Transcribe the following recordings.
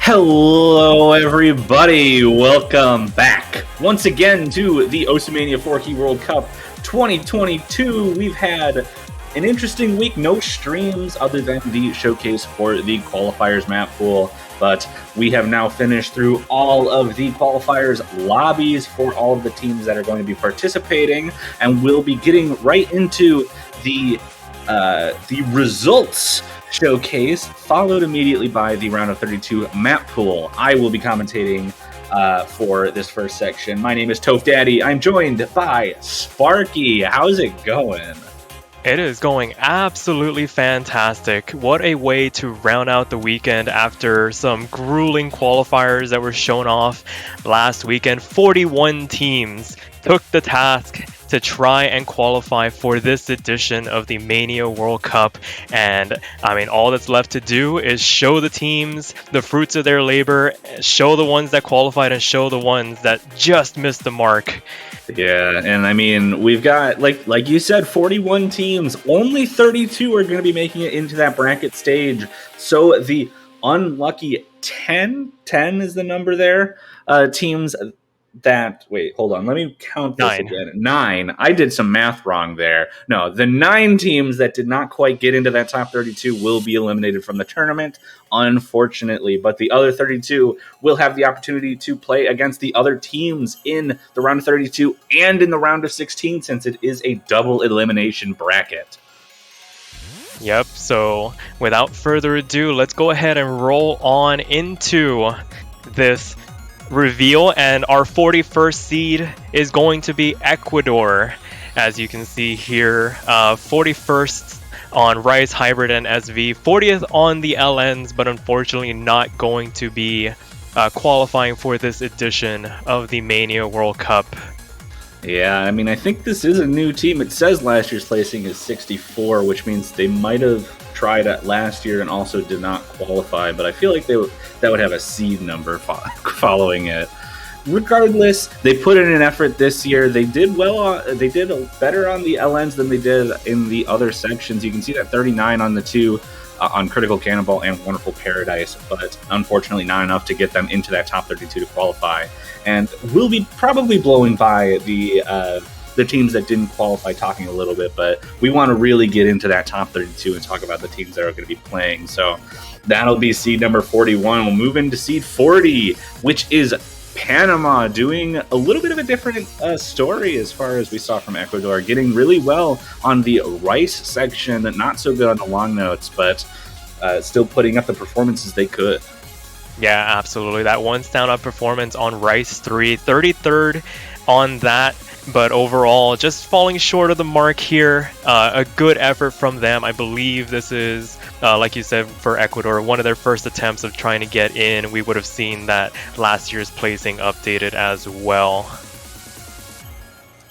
Hello, everybody. Welcome back once again to the Oceania 4Key World Cup 2022. We've had an interesting week. No streams other than the showcase for the qualifiers map pool, but we have now finished through all of the qualifiers lobbies for all of the teams that are going to be participating, and we'll be getting right into the results showcase, followed immediately by the round of 32 map pool. I will be commentating for this first section. My name is Toph Daddy. I'm joined by Sparky. How's it going? It is going absolutely fantastic. What a way to round out the weekend after some grueling qualifiers that were shown off last weekend. 41 teams took the task to try and qualify for this edition of the Mania World Cup. And I mean, all that's left to do is show the teams the fruits of their labor, show the ones that qualified and show the ones that just missed the mark. Yeah, and I mean, we've got, like you said, 41 teams. Only 32 are going to be making it into that bracket stage. So the unlucky 10 is the number there, teams that, wait, hold on, let me count this again. 9. I did some math wrong there. No, the 9 teams that did not quite get into that top 32 will be eliminated from the tournament, unfortunately. But the other 32 will have the opportunity to play against the other teams in the round of 32 and in the round of 16, since it is a double elimination bracket. Yep, so without further ado, let's go ahead and roll on into this reveal, and our 41st seed is going to be Ecuador, as you can see here. 41st on Rice, Hybrid, and SV, 40th on the LNs, but unfortunately not going to be qualifying for this edition of the Mania World Cup. Yeah, I mean, I think this is a new team. It says last year's placing is 64, which means they might have tried it last year and also did not qualify, but I feel like that would have a seed number following it. Regardless, they put in an effort this year. They did well. They did better on the LNs than they did in the other sections. You can see that 39 on the 2 on Critical Cannonball and Wonderful Paradise, but unfortunately not enough to get them into that top 32 to qualify. And we'll be probably blowing by the teams that didn't qualify talking a little bit, but we want to really get into that top 32 and talk about the teams that are going to be playing. So that'll be seed number 41. We'll move into seed 40, which is Panama, doing a little bit of a different story as far as we saw from Ecuador, getting really well on the Rice section, not so good on the long notes, but still putting up the performances they could. Yeah, absolutely. That one standout performance on Rice 3, 33rd on that, but overall just falling short of the mark here. A good effort from them. I believe this is, like you said, for Ecuador, one of their first attempts of trying to get in. We would have seen that last year's placing updated as well.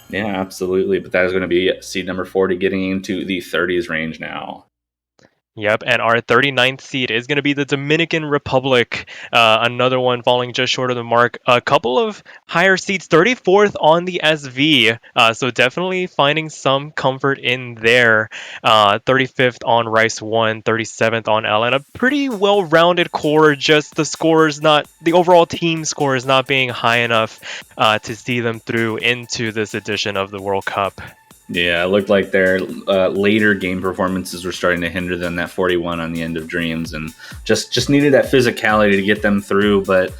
Yeah, absolutely. But that is going to be seed number 40 getting into the 30s range now. Yep, and our 39th seed is going to be the Dominican Republic, another one falling just short of the mark. A couple of higher seeds, 34th on the SV, so definitely finding some comfort in there. 35th on Rice 1, 37th on L, and a pretty well-rounded core, just the overall team score is not being high enough to see them through into this edition of the World Cup. Yeah, it looked like their later game performances were starting to hinder them, that 41 on the End of Dreams, and just needed that physicality to get them through. But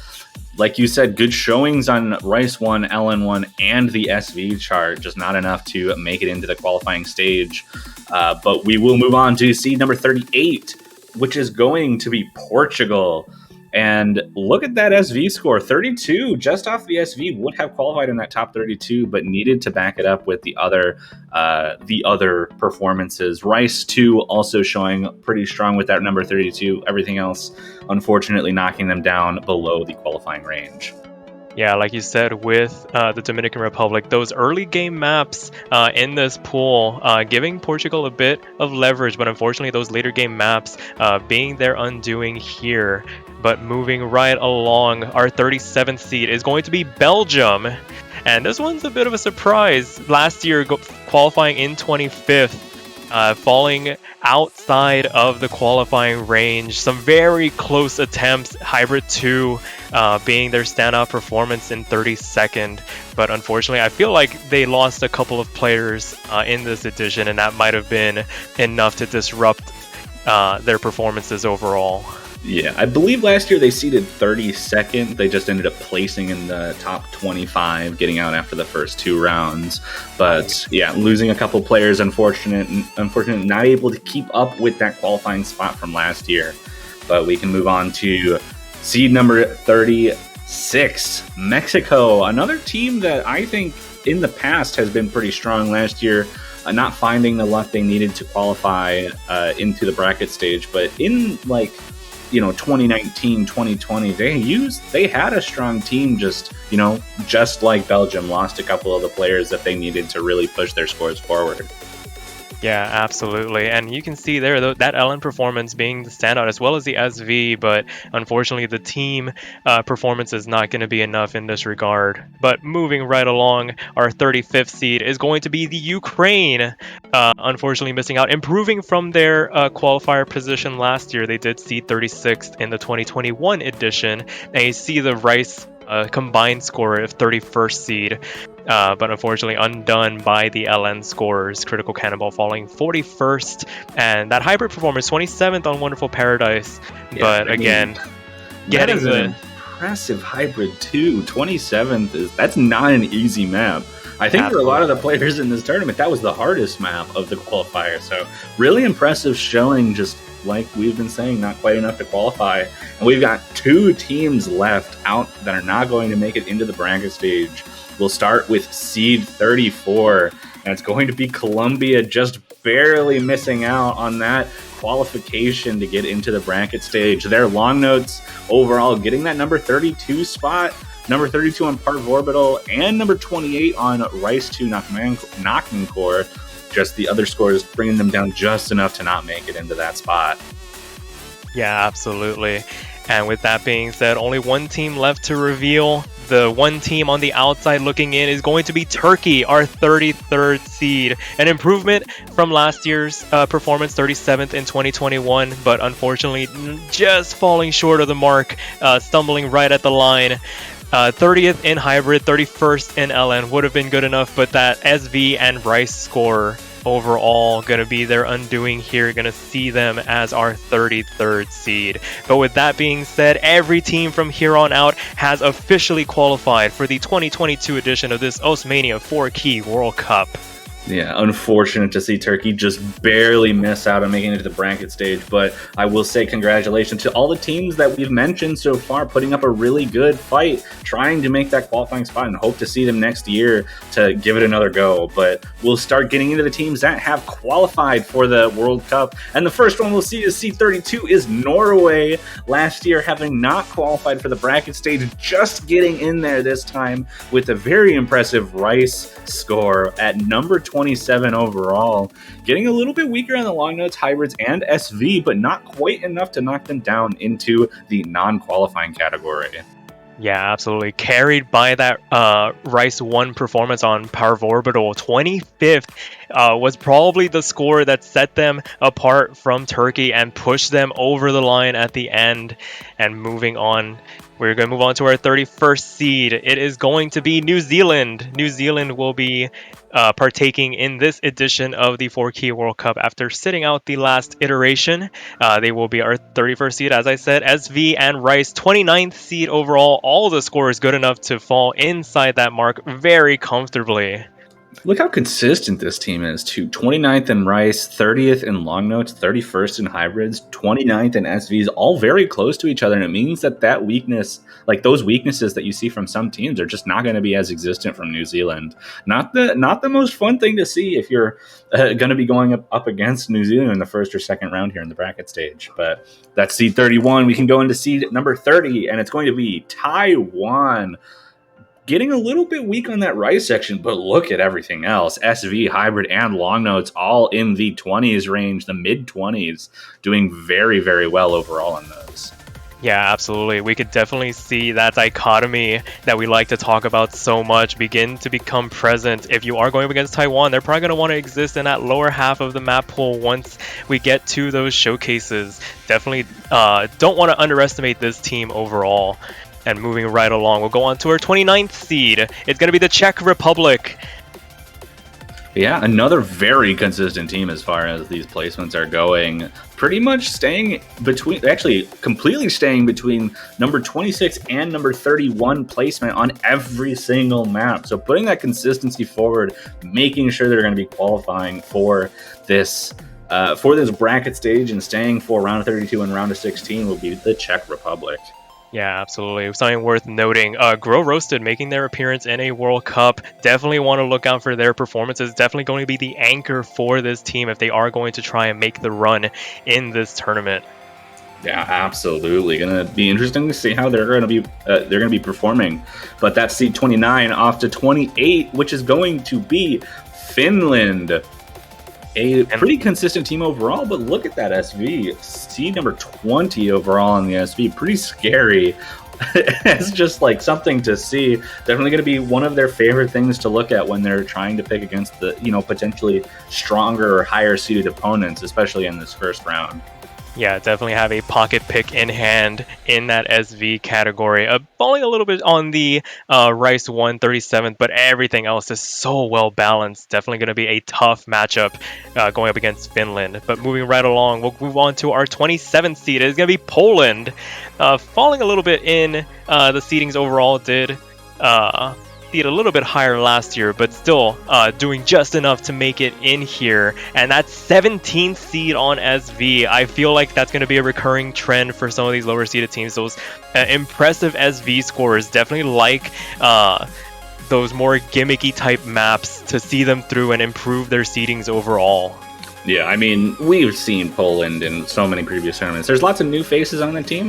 like you said, good showings on Rice 1, LN 1, and the SV chart, just not enough to make it into the qualifying stage. But we will move on to seed number 38, which is going to be Portugal. And look at that SV score, 32, just off the SV, would have qualified in that top 32, but needed to back it up with the other performances. Rice 2 also showing pretty strong with that number 32. Everything else, unfortunately, knocking them down below the qualifying range. Yeah, like you said, with the Dominican Republic, those early game maps in this pool giving Portugal a bit of leverage, but unfortunately those later game maps being their undoing here. But moving right along, our 37th seed is going to be Belgium. And this one's a bit of a surprise. Last year, qualifying in 25th. falling outside of the qualifying range. Some very close attempts. Hybrid 2 being their standout performance in 32nd. But unfortunately, I feel like they lost a couple of players in this edition, and that might have been enough to disrupt their performances overall. Yeah, I believe last year they seeded 32nd. They just ended up placing in the top 25, getting out after the first 2 rounds. But yeah, losing a couple players, unfortunately, not able to keep up with that qualifying spot from last year. But we can move on to seed number 36, Mexico. Another team that I think in the past has been pretty strong last year. Not finding the luck they needed to qualify into the bracket stage, but in 2019, 2020, they had a strong team, just like Belgium, lost a couple of the players that they needed to really push their scores forward. Yeah, absolutely. And you can see there that LN performance being the standout as well as the SV, but unfortunately the team performance is not going to be enough in this regard. But moving right along, our 35th seed is going to be the Ukraine, unfortunately missing out, improving from their qualifier position last year. They did seed 36th in the 2021 edition, and you see the Rice combined score of 31st seed. But unfortunately undone by the LN scores. Critical Cannonball falling 41st, and that hybrid performance 27th on Wonderful Paradise. Yeah, but again, getting an impressive hybrid too. 27th that's not an easy map. I think for a lot of the players in this tournament, that was the hardest map of the qualifier. So really impressive showing, just like we've been saying, not quite enough to qualify. And we've got 2 teams left out that are not going to make it into the bracket stage. We'll start with seed 34, and it's going to be Colombia, just barely missing out on that qualification to get into the bracket stage. Their long notes overall getting that number 32 spot, number 32 on Parv Orbital, and number 28 on Rice 2 Core. Just the other scores bringing them down just enough to not make it into that spot. Yeah, absolutely. And with that being said, only one team left to reveal. The one team on the outside looking in is going to be Turkey, our 33rd seed. An improvement from last year's performance, 37th in 2021, but unfortunately just falling short of the mark, stumbling right at the line. 30th in hybrid, 31st in LN would have been good enough, but that SV and Rice score overall going to be their undoing here. Going to see them as our 33rd seed. But with that being said, every team from here on out has officially qualified for the 2022 edition of this Mania 4-Key World Cup. Yeah, unfortunate to see Turkey just barely miss out on making it to the bracket stage, but I will say congratulations to all the teams that we've mentioned so far, putting up a really good fight, trying to make that qualifying spot, and hope to see them next year to give it another go. But we'll start getting into the teams that have qualified for the World Cup, and the first one we'll see is C32 is Norway. Last year having not qualified for the bracket stage, just getting in there this time with a very impressive Rice score at number 27 overall, getting a little bit weaker on the long notes, hybrids, and SV, but not quite enough to knock them down into the non-qualifying category. Yeah, absolutely. Carried by that Rice 1 performance on Parv Orbital. 25th was probably the score that set them apart from Turkey and pushed them over the line at the end. And moving on, we're going to move on to our 31st seed. It is going to be New Zealand. New Zealand will be partaking in this edition of the 4-Key World Cup after sitting out the last iteration. They will be our 31st seed, as I said. SV and Rice, 29th seed overall. All the scores good enough to fall inside that mark very comfortably. Look how consistent this team is, too. 29th in Rice, 30th in long notes, 31st in hybrids, 29th in SVs, all very close to each other. And it means that weakness, like those weaknesses that you see from some teams, are just not going to be as existent from New Zealand. Not the most fun thing to see if you're going to be going up against New Zealand in the first or second round here in the bracket stage. But that's seed 31. We can go into seed number 30, and it's going to be Taiwan. Getting a little bit weak on that Rice section, but look at everything else. SV, hybrid, and long notes all in the 20s range, the mid-20s, doing very, very well overall in those. Yeah, absolutely. We could definitely see that dichotomy that we like to talk about so much begin to become present. If you are going up against Taiwan, they're probably going to want to exist in that lower half of the map pool once we get to those showcases. Definitely don't want to underestimate this team overall. And moving right along, we'll go on to our 29th seed. It's going to be the Czech Republic. Yeah, another very consistent team as far as these placements are going. Pretty much staying between, actually completely staying between number 26 and number 31 placement on every single map. So putting that consistency forward, making sure they're going to be qualifying for this bracket stage and staying for round of 32 and round of 16 will be the Czech Republic. Yeah, absolutely. Something worth noting. Grow Roasted making their appearance in a World Cup. Definitely want to look out for their performances. Definitely going to be the anchor for this team if they are going to try and make the run in this tournament. Yeah, absolutely. Going to be interesting to see how they're going to be performing. But that's seed 29 off to 28, which is going to be Finland. A pretty consistent team overall, but look at that SV. Seed number 20 overall in the SV. Pretty scary. It's just like something to see. Definitely going to be one of their favorite things to look at when they're trying to pick against the, potentially stronger or higher seeded opponents, especially in this first round. Yeah, definitely have a pocket pick in hand in that SV category. Falling a little bit on the Rice 137th, but everything else is so well balanced. Definitely going to be a tough matchup going up against Finland. But moving right along, we'll move on to our 27th seed. It's going to be Poland. Falling a little bit in the seedings overall did seed a little bit higher last year, but still doing just enough to make it in here. And that's 17th seed on SV. I feel like that's going to be a recurring trend for some of these lower seeded teams. Those impressive SV scores, definitely like those more gimmicky type maps to see them through and improve their seedings overall. Yeah, I mean, we've seen Poland in so many previous tournaments. There's lots of new faces on the team,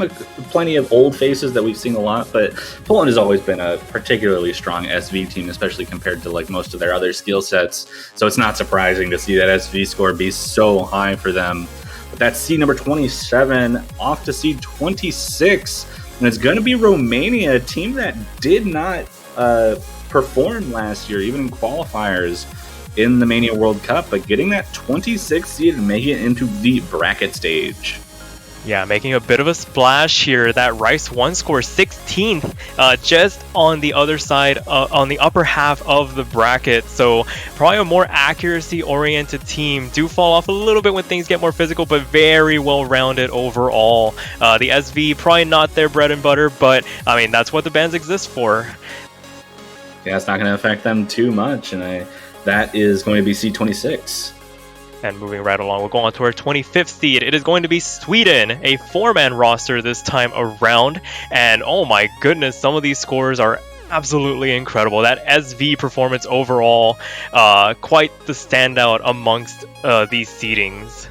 plenty of old faces that we've seen a lot, but Poland has always been a particularly strong SV team, especially compared to like most of their other skill sets. So it's not surprising to see that SV score be so high for them. But that's seed number 27 off to seed 26, and it's going to be Romania, a team that did not perform last year, even in qualifiers in the Mania World Cup, but getting that 26th seed and making it into the bracket stage. Yeah, making a bit of a splash here. That Rice 1 score 16th, just on the other side, on the upper half of the bracket. So probably a more accuracy-oriented team. Do fall off a little bit when things get more physical, but very well-rounded overall. The SV, probably not their bread and butter, but I mean, that's what the bands exist for. Yeah, it's not going to affect them too much, and that is going to be C26. And moving right along, we'll go on to our 25th seed. It is going to be Sweden, a 4-man roster this time around. And oh my goodness, some of these scores are absolutely incredible. That SV performance overall, quite the standout amongst these seedings.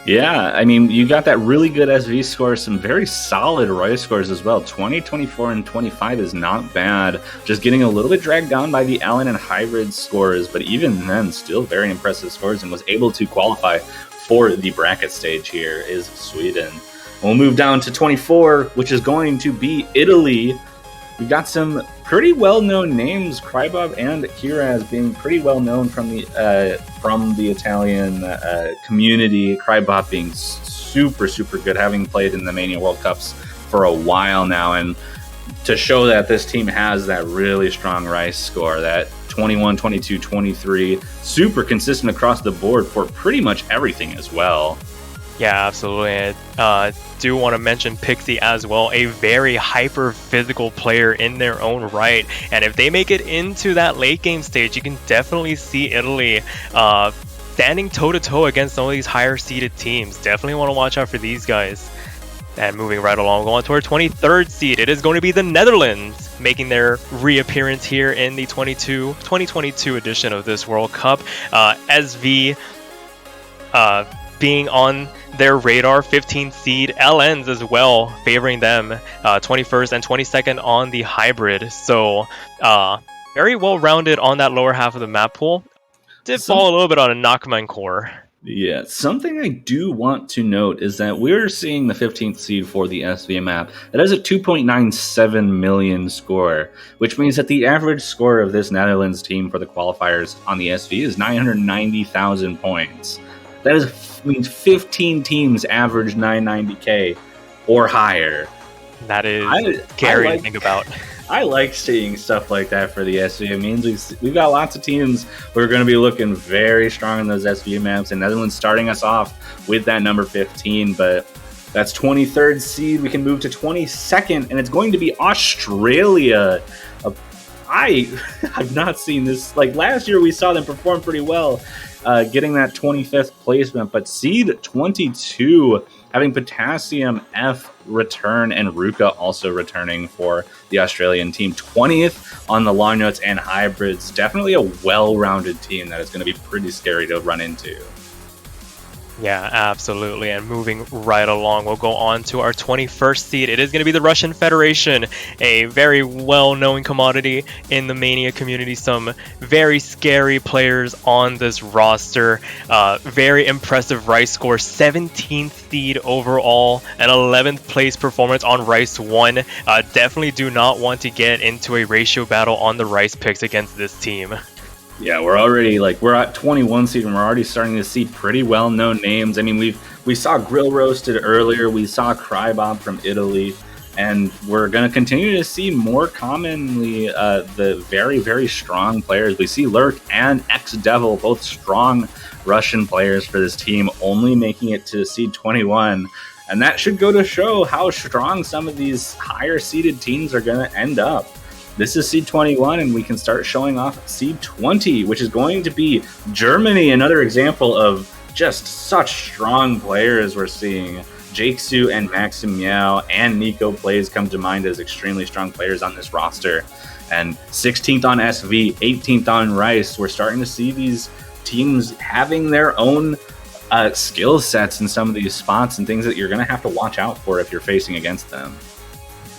Yeah, I mean, you got that really good SV score, some very solid Rice scores as well. 20, 24, and 25 is not bad. Just getting a little bit dragged down by the Allen and Hybrid scores, but even then, still very impressive scores, and was able to qualify for the bracket stage here is Sweden. We'll move down to 24, which is going to be Italy. We've got some pretty well-known names, Krybob and Kiraz being pretty well-known from the Italian community. Krybob being super, super good, having played in the Mania World Cups for a while now. And to show that this team has that really strong Rice score, that 21, 22, 23, super consistent across the board for pretty much everything as well. Yeah, absolutely. I do want to mention Pixie as well, a very hyper physical player in their own right. And if they make it into that late game stage, you can definitely see Italy standing toe to toe against some of these higher seeded teams. Definitely want to watch out for these guys. And moving right along, going to our 23rd seed, it is going to be the Netherlands, making their reappearance here in the 2022 edition of this World Cup. SV being on their radar, 15th seed, LNs as well, favoring them, 21st and 22nd on the hybrid. So very well rounded on that lower half of the map pool. Did fall a little bit on a Nachman core. Yeah, something I do want to note is that we're seeing the 15th seed for the SV map. It has a 2.97 million score, which means that the average score of this Netherlands team for the qualifiers on the SV is 990,000 points. Means 15 teams average 990k or higher. That is I scary like to think about. I like seeing stuff like that for the SV. It means we've got lots of teams who are going to be looking very strong in those SV maps, and Netherlands starting us off with that number 15, but that's 23rd seed. We can move to 22nd, and it's going to be Australia. I have not seen this. Like last year, we saw them perform pretty well, getting that 25th placement, but seed 22 having Potassium F return and Ruka also returning for the Australian team. 20th on the long notes and hybrids. Definitely a well-rounded team that is going to be pretty scary to run into. Yeah, absolutely. And moving right along, we'll go on to our 21st seed. It is going to be the Russian Federation, a very well-known commodity in the Mania community. Some very scary players on this roster. Very impressive Rice score, 17th seed overall, an 11th place performance on Rice 1. Definitely do not want to get into a ratio battle on the Rice picks against this team. Yeah, we're at 21 seed and we're already starting to see pretty well-known names. I mean, we saw Grill Roasted earlier, we saw Crybob from Italy, and we're going to continue to see more commonly the very, very strong players. We see Lurk and X-Devil, both strong Russian players for this team, only making it to seed 21. And that should go to show how strong some of these higher-seeded teams are going to end up. This is seed 21, and we can start showing off seed 20, which is going to be Germany, another example of just such strong players we're seeing. Jakesu and Maxim Meow and Nico Plays come to mind as extremely strong players on this roster. And 16th on SV, 18th on Rice. We're starting to see these teams having their own skill sets in some of these spots and things that you're going to have to watch out for if you're facing against them.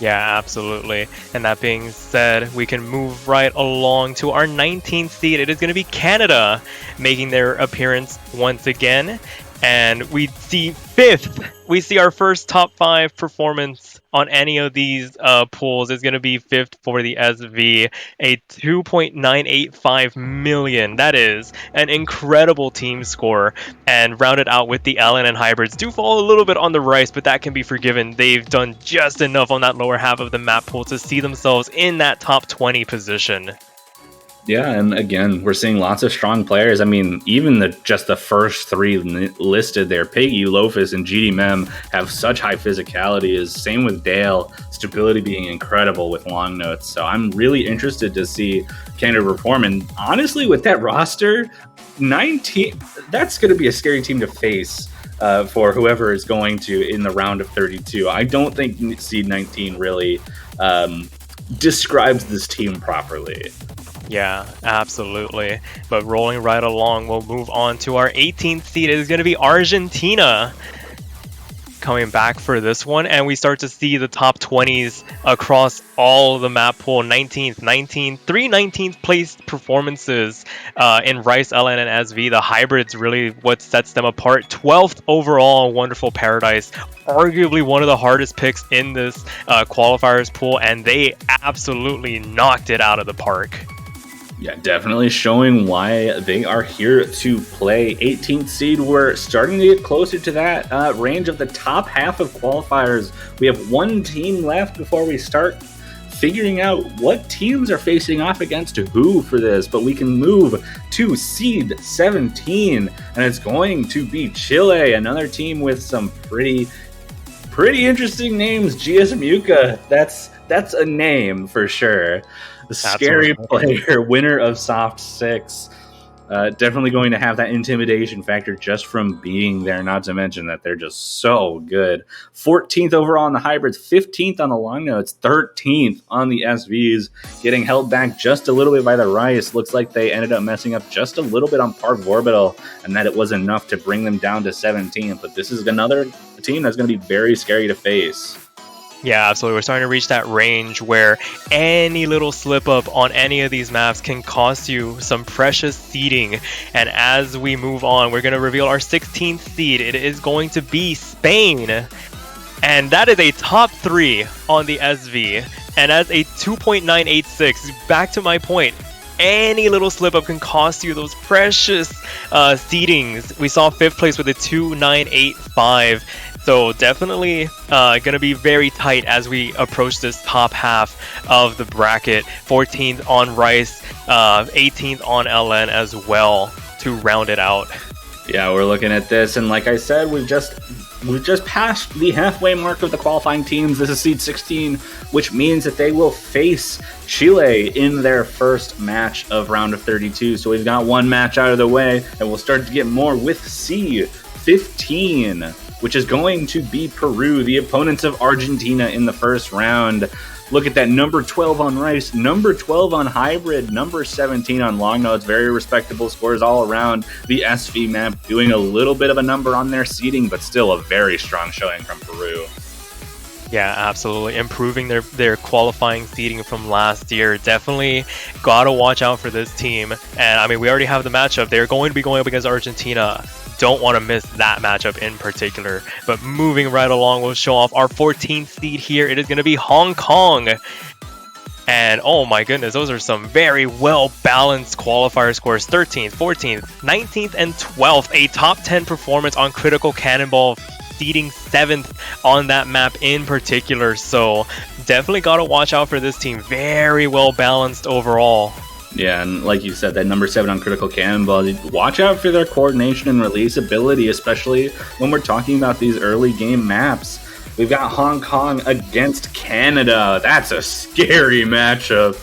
Yeah, absolutely. And that being said, we can move right along to our 19th seed. It is going to be Canada making their appearance once again. And we see 5th. We see our first top 5 performance on any of these pools is going to be 5th for the SV, a 2.985 million. That is an incredible team score. And rounded out with the Allen and hybrids do fall a little bit on the Rice, but that can be forgiven. They've done just enough on that lower half of the map pool to see themselves in that top 20 position. Yeah, and again, we're seeing lots of strong players. I mean, even just the first 3 listed there, Piggy, Lofus, and GD Mem have such high physicality. Is same with Dale, stability being incredible with long notes. So I'm really interested to see Canada perform. And honestly, with that roster, 19, that's going to be a scary team to face for whoever is going to in the round of 32. I don't think seed 19 really describes this team properly. Yeah, absolutely. But rolling right along, we'll move on to our 18th seed. It is going to be Argentina coming back for this one, and we start to see the top 20s across all of the map pool. 19th, 3 19th place performances in Rice, LN, and SV. The hybrids really what sets them apart. 12th overall, Wonderful Paradise. Arguably one of the hardest picks in this qualifiers pool, and they absolutely knocked it out of the park. Yeah, definitely showing why they are here to play. 18th seed, we're starting to get closer to that range of the top half of qualifiers. We have one team left before we start figuring out what teams are facing off against who for this, but we can move to seed 17, and it's going to be Chile, another team with some pretty interesting names. GS Muka, that's a name for sure. The scary player, winner of Soft 6. Definitely going to have that intimidation factor just from being there, not to mention that they're just so good. 14th overall on the hybrids, 15th on the long notes, 13th on the SVs, getting held back just a little bit by the Rice. Looks like they ended up messing up just a little bit on Park Orbital, and that it was enough to bring them down to 17th. But this is another team that's going to be very scary to face. Yeah, absolutely. We're starting to reach that range where any little slip up on any of these maps can cost you some precious seeding. And as we move on, we're going to reveal our 16th seed. It is going to be Spain. And that is a top 3 on the SV. And that's a 2.986. Back to my point. Any little slip up can cost you those precious seedings. We saw 5th place with a 2.985. So definitely going to be very tight as we approach this top half of the bracket. 14th on Rice, 18th on LN as well to round it out. Yeah, we're looking at this, and like I said, we've just passed the halfway mark of the qualifying teams. This is seed 16, which means that they will face Chile in their first match of round of 32. So we've got one match out of the way, and we'll start to get more with seed 15, which is going to be Peru, the opponents of Argentina in the first round. Look at that, number 12 on Rice, number 12 on Hybrid, number 17 on Long Notes. Very respectable scores all around. The SV map doing a little bit of a number on their seeding, but still a very strong showing from Peru. Yeah, absolutely. Improving their qualifying seeding from last year. Definitely gotta watch out for this team. And I mean, we already have the matchup. They're going to be going up against Argentina. Don't want to miss that matchup in particular. But moving right along, we'll show off our 14th seed here. It is going to be Hong Kong. And oh my goodness, those are some very well-balanced qualifier scores. 13th, 14th, 19th, and 12th. A top 10 performance on Critical Cannonball, seeding 7th on that map in particular. So definitely got to watch out for this team. Very well-balanced overall. Yeah, and like you said, that number 7 on Critical Cannonball, watch out for their coordination and release ability, especially when we're talking about these early game maps. We've got Hong Kong against Canada. That's a scary matchup.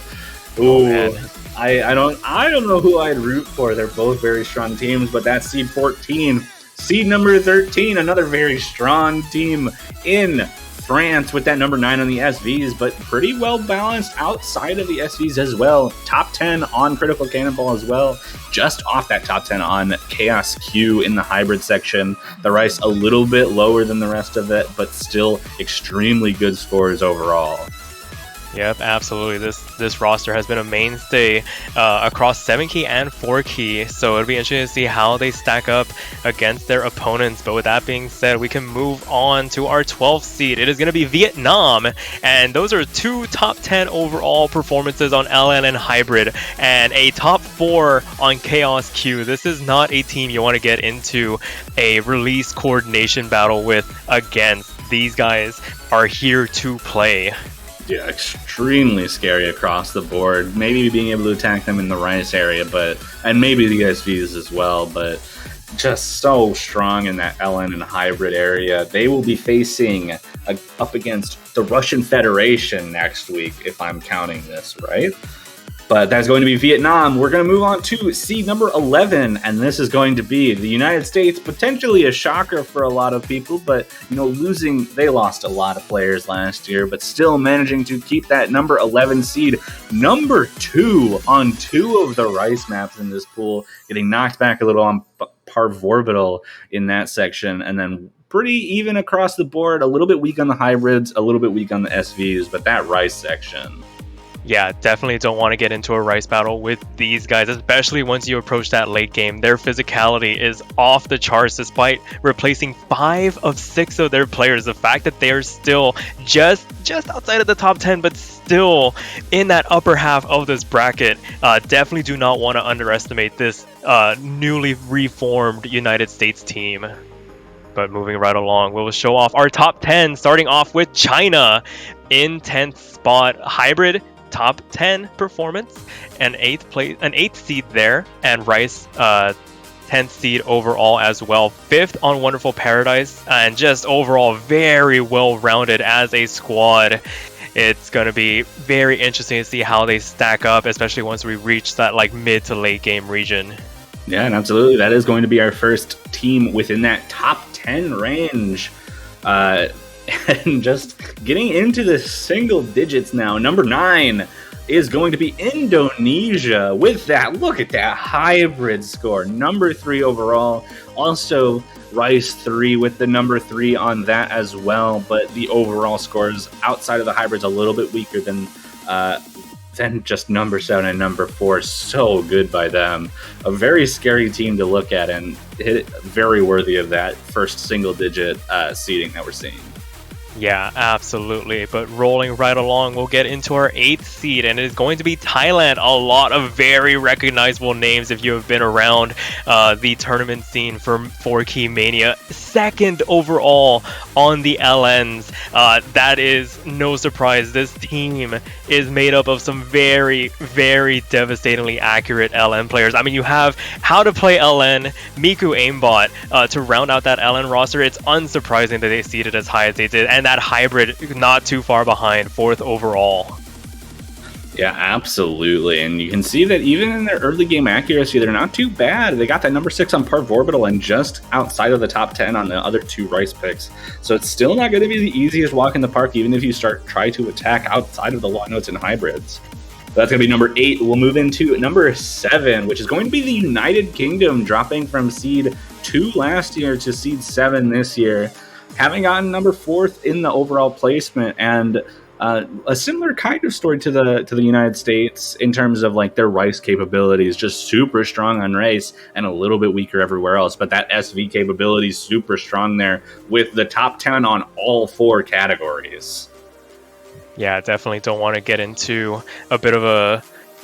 Ooh, I don't know who I'd root for. They're both very strong teams, but that's seed 14. Seed number 13, another very strong team in France with that number 9 on the SVs, but pretty well balanced outside of the SVs as well. Top 10 on Critical Cannonball as well, just off that top 10 on Chaos Q in the hybrid section. The Rice a little bit lower than the rest of it, but still extremely good scores overall. Yep, absolutely. This roster has been a mainstay across 7 key and 4 key, so it'll be interesting to see how they stack up against their opponents. But with that being said, we can move on to our 12th seed. It is going to be Vietnam, and those are 2 top 10 overall performances on LN and Hybrid, and a top 4 on Chaos Q. This is not a team you want to get into a release coordination battle with against. These guys are here to play. Yeah, extremely scary across the board. Maybe being able to attack them in the Rice area, and maybe the SVs as well, but just so strong in that LN and hybrid area. They will be facing up against the Russian Federation next week, if I'm counting this right. But that's going to be Vietnam. We're going to move on to seed number 11, and this is going to be the United States. Potentially a shocker for a lot of people, but they lost a lot of players last year, but still managing to keep that number 11 seed, number 2 on 2 of the Rice maps in this pool, getting knocked back a little on Parvorbital in that section, and then pretty even across the board, a little bit weak on the hybrids, a little bit weak on the SVs, but that Rice section. Yeah, definitely don't want to get into a Rice battle with these guys, especially once you approach that late game. Their physicality is off the charts despite replacing 5 of 6 of their players. The fact that they are still just outside of the top 10, but still in that upper half of this bracket, definitely do not want to underestimate this newly reformed United States team. But moving right along, we'll show off our top 10, starting off with China in 10th spot. Hybrid, top 10 performance, an 8th seed there, and Rice 10th seed overall as well. 5th on Wonderful Paradise, and just overall very well rounded as a squad. It's going to be very interesting to see how they stack up, especially once we reach that mid to late game region. Yeah, and absolutely, that is going to be our first team within that top 10 range. And just getting into the single digits now. Number 9 is going to be Indonesia with that. Look at that hybrid score, number 3 overall. Also, Rice 3 with the number 3 on that as well. But the overall scores outside of the hybrids a little bit weaker than just number 7 and number 4. So good by them. A very scary team to look at, and very worthy of that first single-digit seeding that we're seeing. Yeah, absolutely. But rolling right along, we'll get into our 8th seed, and it is going to be Thailand. A lot of very recognizable names if you have been around the tournament scene for 4Key Mania. 2nd overall on the LNs. That is no surprise. This team is made up of some very, very devastatingly accurate LN players. I mean, you have How to Play LN, Miku Aimbot to round out that LN roster. It's unsurprising that they seeded as high as they did, and that hybrid not too far behind, 4th overall. Yeah, absolutely. And you can see that even in their early game accuracy, they're not too bad. They got that number 6 on Parv Orbital and just outside of the top 10 on the other 2 Rice picks. So it's still not going to be the easiest walk in the park, even if you try to attack outside of the long notes and hybrids. That's going to be number 8. We'll move into number 7, which is going to be the United Kingdom, dropping from seed 2 last year to seed 7 this year, having gotten number 4th in the overall placement, and a similar kind of story to the United States in terms of like their Rice capabilities, just super strong on Rice and a little bit weaker everywhere else. But that SV capability is super strong there with the top 10 on all 4 categories. Yeah, definitely don't want to get into a bit of a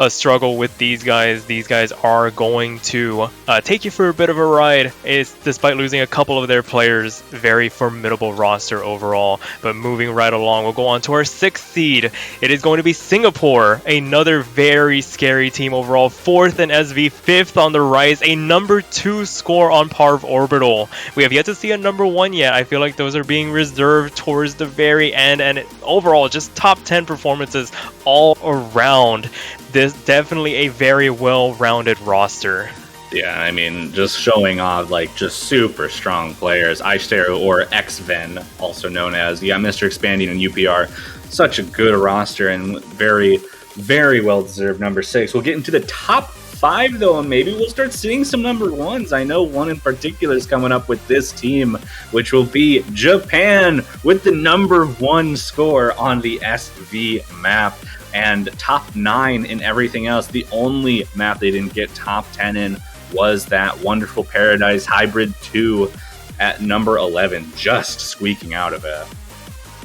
struggle with these guys. These guys are going to take you for a bit of a ride. It's, despite losing a couple of their players, very formidable roster overall. But moving right along, we'll go on to our 6th seed. It is going to be Singapore, another very scary team overall. 4th in SV, 5th on the Rise, a number 2 score on Parv Orbital. We have yet to see a number 1 yet. I feel like those are being reserved towards the very end, and overall just top 10 performances all around. This definitely a very well-rounded roster. Yeah, I mean, just showing off like just super strong players. Aishiteru, or Xven, also known as Mr. Expanding and UPR. Such a good roster and very, very well-deserved number 6. We'll get into the top 5 though, and maybe we'll start seeing some number 1s. I know one in particular is coming up with this team, which will be Japan with the number 1 score on the SV map. And top 9 in everything else. The only map they didn't get top 10 in was that Wonderful Paradise Hybrid 2 at number 11, just squeaking out of it.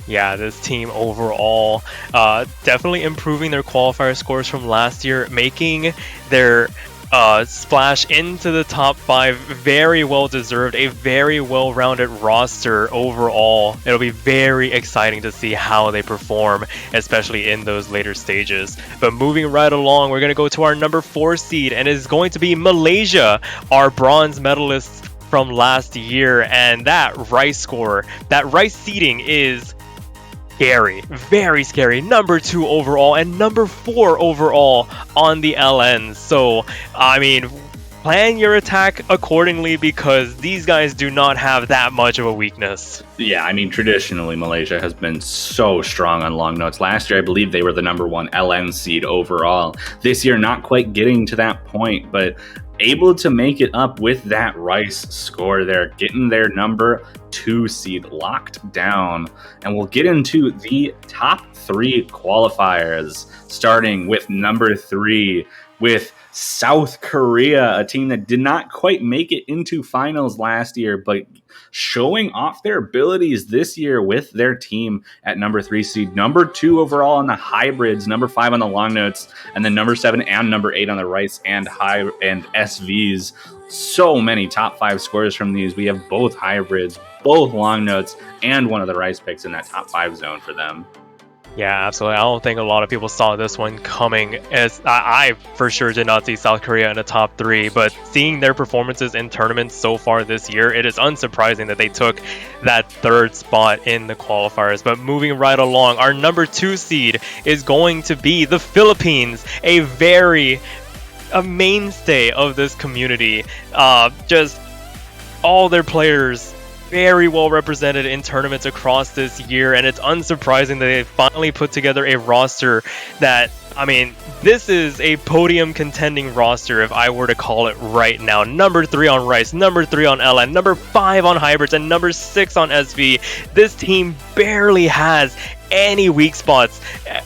Yeah, this team overall definitely improving their qualifier scores from last year, making their splash into the top 5 very well deserved, a very well-rounded roster overall. It'll be very exciting to see how they perform, especially in those later stages. But moving right along, we're going to go to our number 4 seed, and it's going to be Malaysia, our bronze medalists from last year. And that Rice score, that Rice seeding is scary, very scary. Number 2 overall and number 4 overall on the LNs. So, I mean, plan your attack accordingly, because these guys do not have that much of a weakness. Yeah, I mean, traditionally, Malaysia has been so strong on long notes. Last year, I believe they were the number 1 LN seed overall. This year, not quite getting to that point, but able to make it up with that Rice score there, getting their number 2 seed locked down. And we'll get into the top 3 qualifiers, starting with number 3 with South Korea, a team that did not quite make it into finals last year, but showing off their abilities this year with their team at number 3 seed, number 2 overall on the hybrids, number 5 on the long notes, and then number 7 and number 8 on the Rice and SVs. So many top 5 scores from these. We have both hybrids, both long notes, and one of the Rice picks in that top 5 zone for them. Yeah, absolutely. I don't think a lot of people saw this one coming, as I for sure did not see South Korea in the top 3, but seeing their performances in tournaments so far this year, it is unsurprising that they took that 3rd spot in the qualifiers. But moving right along, our number 2 seed is going to be the Philippines, a mainstay of this community. Just all their players very well represented in tournaments across this year, and it's unsurprising that they finally put together a roster that, I mean, this is a podium contending roster if I were to call it right now. Number 3 on Rice, number 3 on LN, number 5 on Hybrids, and number 6 on SV. This team barely has any weak spots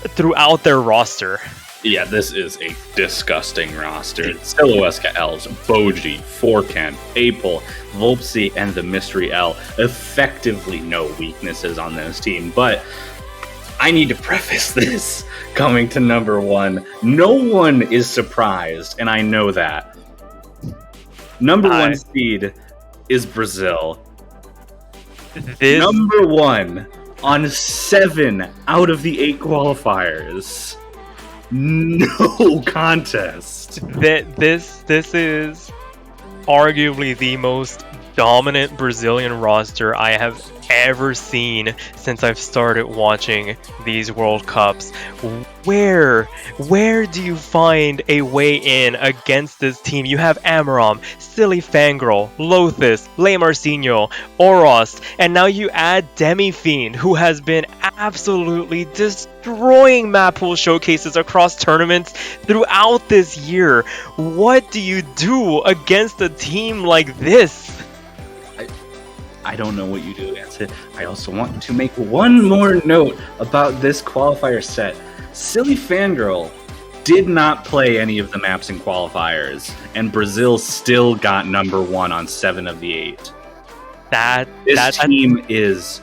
throughout their roster. Yeah, this is a disgusting roster. Silueska Elves, Boji, Forken, Apel, Volpsy, and the Mystery L. Effectively no weaknesses on this team, but I need to preface this coming to number 1. No one is surprised, and I know that. Number 1 seed is Brazil. Number 1 on 7 out of the 8 qualifiers. No contest. This is arguably the most dominant Brazilian roster I have ever seen since I've started watching these World Cups. Where do you find a way in against this team? You have Amaram, Silly Fangirl, Lothus, Le Marcinho, Oros, and now you add Demi-Fiend, who has been absolutely destroying Mappool Showcases across tournaments throughout this year. What do you do against a team like this? I don't know what you do against it. I also want to make one more note about this qualifier set. Silly Fangirl did not play any of the maps in qualifiers, and Brazil still got number 1 on 7 of the 8. This team is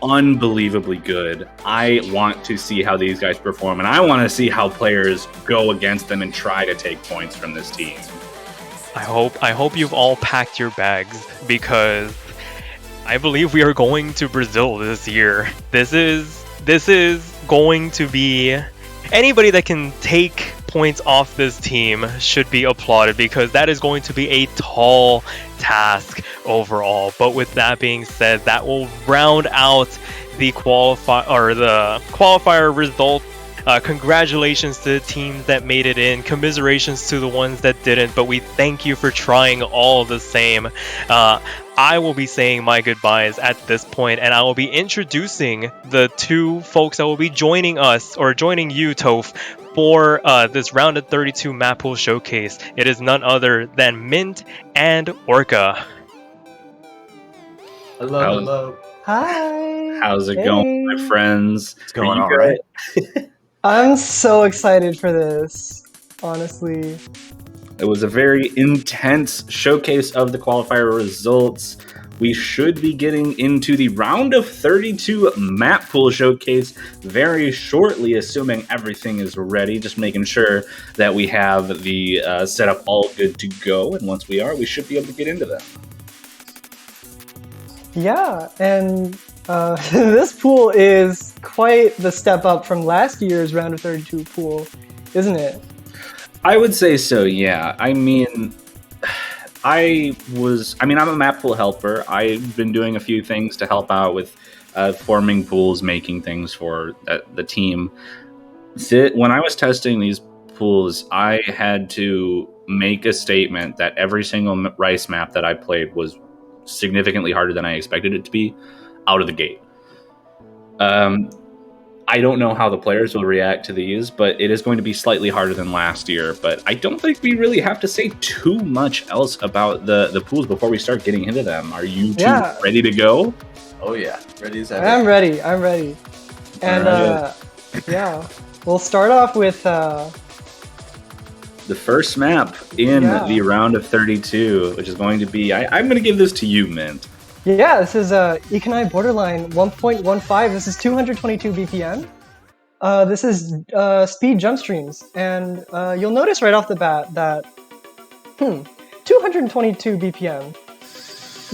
unbelievably good. I want to see how these guys perform, and I want to see how players go against them and try to take points from this team. I hope you've all packed your bags, because I believe we are going to Brazil this year. This is going to be, anybody that can take points off this team should be applauded, because that is going to be a tall task overall. But with that being said, that will round out the qualifier result. Congratulations to the teams that made it in. Commiserations to the ones that didn't, but we thank you for trying all the same. I will be saying my goodbyes at this point, and I will be introducing the 2 folks that will be joining us, or joining you, Toph, for this round of 32 Mappool Showcase. It is none other than Mint and Orca. Hello. Hi. How's it going, my friends? It's going all right. I'm so excited for this, honestly. It was a very intense showcase of the qualifier results. We should be getting into the round of 32 Mappool Showcase very shortly, assuming everything is ready. Just making sure that we have the setup all good to go. And once we are, we should be able to get into them. Yeah, and this pool is quite the step up from last year's round of 32 pool, isn't it? I would say so, yeah. I mean, I'm a map pool helper. I've been doing a few things to help out with forming pools, making things for the team. When I was testing these pools, I had to make a statement that every single Rice map that I played was significantly harder than I expected it to be out of the gate. I don't know how the players will react to these, but it is going to be slightly harder than last year. But I don't think we really have to say too much else about the pools before we start getting into them. Are you two ready to go? Oh yeah, ready as ever. I'm ready. And yeah, we'll start off with the first map in the round of 32, which is going to be, I'm going to give this to you, Mint. Yeah, this is Ikanai Borderline 1.15. This is 222 BPM. This is speed jump streams, and you'll notice right off the bat that 222 BPM.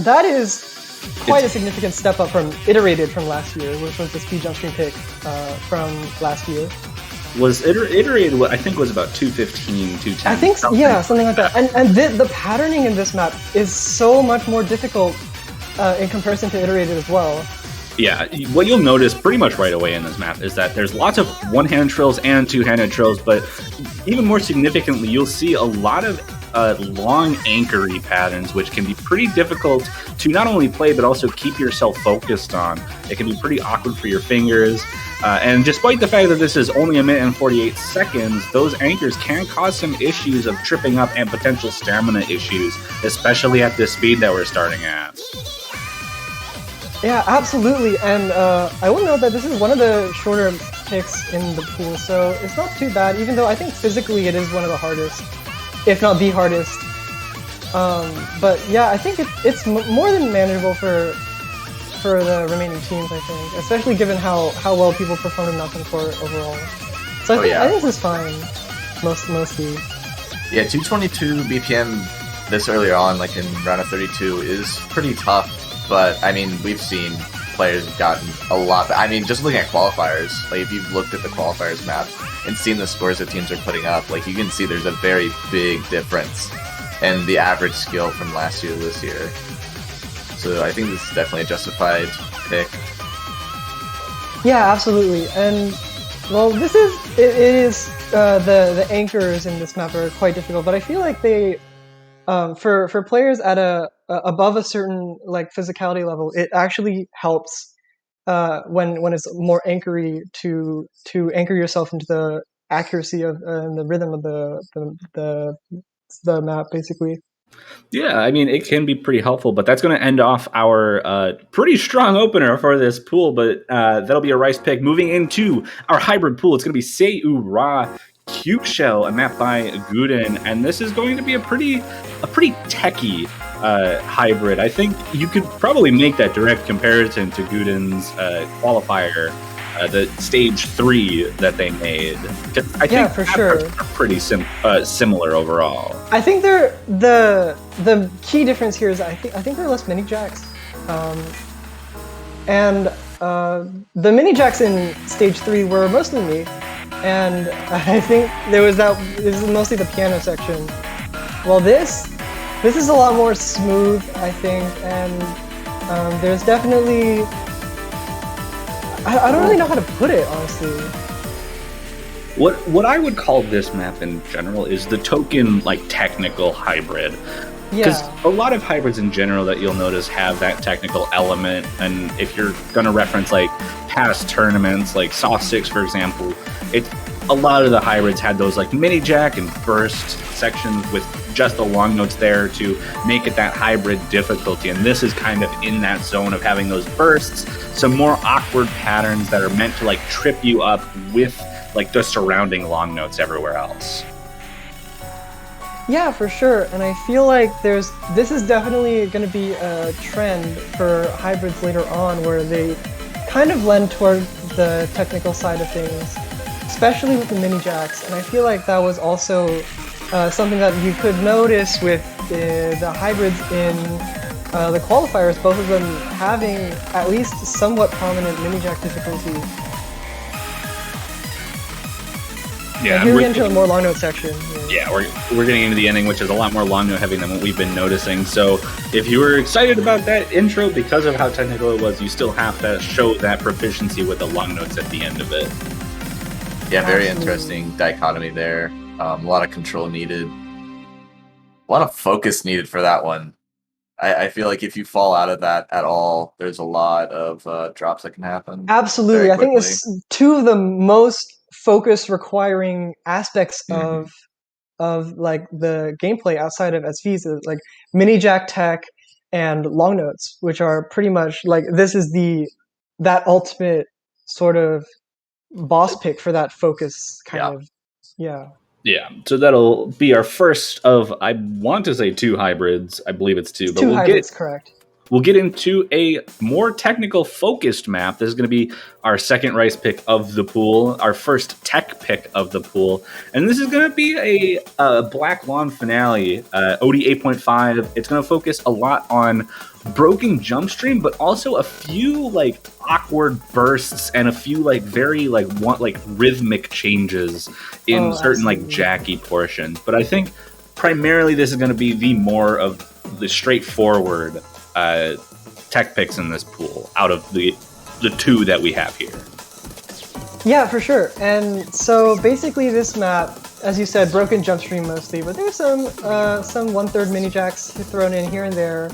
That is quite a significant step up from iterated from last year, which was the speed jump stream pick from last year. Was iterated? I think was about 215, 210. I think something like that. And the patterning in this map is so much more difficult in comparison to iterated as well. Yeah, what you'll notice pretty much right away in this map is that there's lots of one-hand trills and two-handed trills, but even more significantly, you'll see a lot of long anchory patterns, which can be pretty difficult to not only play but also keep yourself focused on. It can be pretty awkward for your fingers. And despite the fact that this is only a minute and 48 seconds, those anchors can cause some issues of tripping up and potential stamina issues, especially at this speed that we're starting at. Yeah, absolutely. And I will note that this is one of the shorter picks in the pool, so it's not too bad, even though I think physically it is one of the hardest, if not the hardest. But yeah, I think it's more than manageable for the remaining teams, I think, especially given how well people performed in Mountain Court overall. So I think this is fine, mostly. Yeah, 222 BPM this earlier on, like in round of 32, is pretty tough. But, I mean, we've seen players have gotten a lot. I mean, just looking at qualifiers, like if you've looked at the qualifiers map and seen the scores that teams are putting up, like you can see there's a very big difference in the average skill from last year to this year. So I think this is definitely a justified pick. Yeah, absolutely. And, well, it is the anchors in this map are quite difficult, but I feel like they, for players at above a certain like physicality level, it actually helps when it's more anchory to anchor yourself into the accuracy of and the rhythm of the map, basically. Yeah, I mean, it can be pretty helpful, but that's going to end off our pretty strong opener for this pool, but that'll be a rice pick. Moving into our hybrid pool, it's going to be Seu Ra Cube Shell, a map by Guden, and this is going to be a pretty techy hybrid. I think you could probably make that direct comparison to Guden's qualifier, the stage 3 that they made. I think for sure, are pretty similar overall. I think the key difference here is I think there are less mini jacks, and the mini jacks in stage 3 were mostly me. And I think this is mostly the piano section. Well, this is a lot more smooth, I think, and there's definitely, I don't really know how to put it, honestly. What I would call this map in general is the token, like, technical hybrid. Because a lot of hybrids in general that you'll notice have that technical element, and if you're going to reference like past tournaments, like Soft 6 for example, a lot of the hybrids had those like mini jack and burst sections with just the long notes there to make it that hybrid difficulty, and this is kind of in that zone of having those bursts, some more awkward patterns that are meant to like trip you up with like the surrounding long notes everywhere else. Yeah, for sure, and I feel like this is definitely going to be a trend for hybrids later on, where they kind of lend toward the technical side of things, especially with the mini jacks. And I feel like that was also something that you could notice with the hybrids in the qualifiers, both of them having at least somewhat prominent mini jack difficulty. Yeah, here we get into a more long note section. Yeah, we're getting into the ending, which is a lot more long note heavy than what we've been noticing. So if you were excited about that intro because of how technical it was, you still have to show that proficiency with the long notes at the end of it. Yeah, very interesting dichotomy there. A lot of control needed. A lot of focus needed for that one. I feel like if you fall out of that at all, there's a lot of drops that can happen. Absolutely. I think it's two of the most focus requiring aspects of like the gameplay outside of SVs, like mini jack tech and long notes, which are pretty much like this is that ultimate sort of boss pick for that focus kind of. Yeah, so that'll be our first of, I want to say 2 hybrids. I believe it's 2, but two hybrids, correct. We'll get into a more technical focused map. This is going to be our second rice pick of the pool, our first tech pick of the pool. And this is going to be a Black Lawn finale, OD 8.5. It's going to focus a lot on broken jump stream, but also a few like awkward bursts and a few like very like rhythmic changes in certain like jacky portions. But I think primarily this is going to be the more of the straightforward tech picks in this pool out of the 2 that we have here. Yeah, for sure. And so basically this map as you said, broken jump stream mostly, but there's some 1/3 mini jacks thrown in here and there.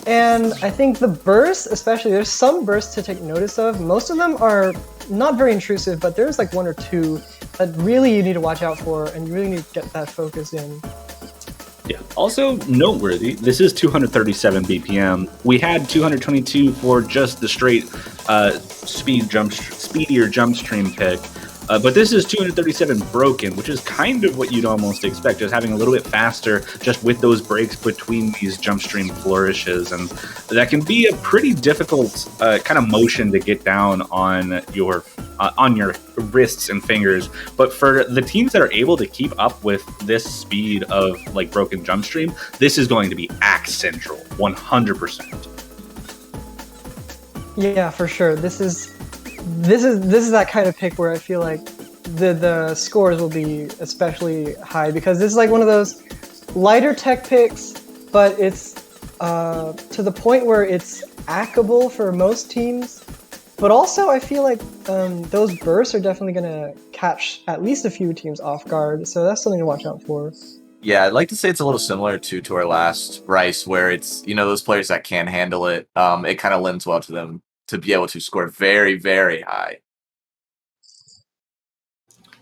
And I think the bursts, especially, there's some bursts to take notice of. Most of them are not very intrusive, but there's like 1 or 2 that really you need to watch out for, and you really need to get that focus in. Yeah. Also noteworthy, this is 237 BPM. We had 222 for just the straight speedier jump stream pick. But this is 237 broken, which is kind of what you'd almost expect, just having a little bit faster, just with those breaks between these jump stream flourishes. And that can be a pretty difficult kind of motion to get down on your wrists and fingers. But for the teams that are able to keep up with this speed of like broken jump stream, this is going to be axe central, 100%. Yeah, for sure. This is that kind of pick where I feel like the scores will be especially high, because this is like one of those lighter tech picks, but it's to the point where it's hackable for most teams. But also, I feel like those bursts are definitely going to catch at least a few teams off guard, so that's something to watch out for. Yeah, I'd like to say it's a little similar to our last Rice, where it's, those players that can handle it, it kind of lends well to them to be able to score very, very high.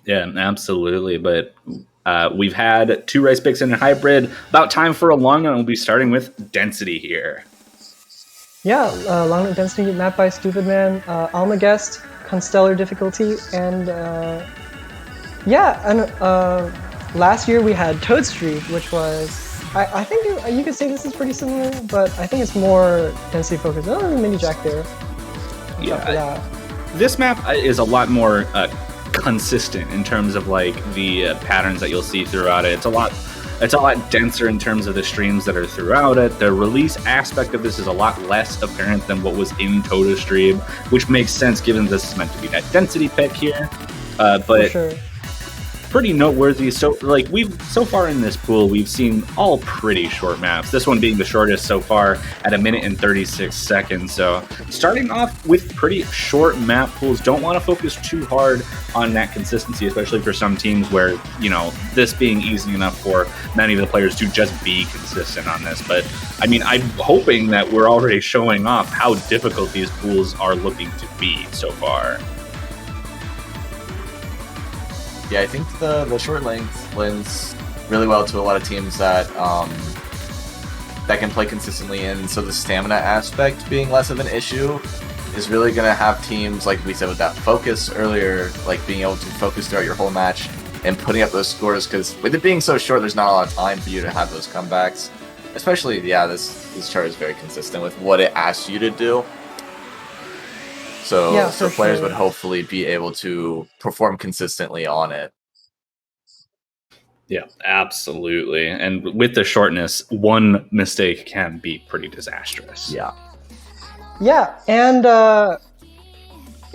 Yeah, absolutely. But we've had 2 Rice picks in a hybrid. About time for a long one. We'll be starting with Density here. Yeah, long nut density, mapped by Stupid Man, Alma Guest, Constellar difficulty, and last year we had Toad Street, which was, I think you could say this is pretty similar, but I think it's more density focused. Oh, mini jack there. Yeah, this map is a lot more consistent in terms of like the patterns that you'll see throughout it. It's a lot denser in terms of the streams that are throughout it. The release aspect of this is a lot less apparent than what was in Toda Stream, which makes sense given this is meant to be that density pick here. But for sure. Pretty noteworthy. So like so far in this pool, we've seen all pretty short maps. This one being the shortest so far at 1 minute and 36 seconds. So starting off with pretty short map pools, don't want to focus too hard on that consistency, especially for some teams where, this being easy enough for many of the players to just be consistent on this. But I mean, I'm hoping that we're already showing off how difficult these pools are looking to be so far. Yeah, I think the short length lends really well to a lot of teams that that can play consistently in. So the stamina aspect being less of an issue is really going to have teams, like we said with that focus earlier, like being able to focus throughout your whole match and putting up those scores, because with it being so short, there's not a lot of time for you to have those comebacks. Especially, this chart is very consistent with what it asks you to do. So players would hopefully be able to perform consistently on it. Yeah, absolutely. And with the shortness, one mistake can be pretty disastrous. Yeah. Yeah, and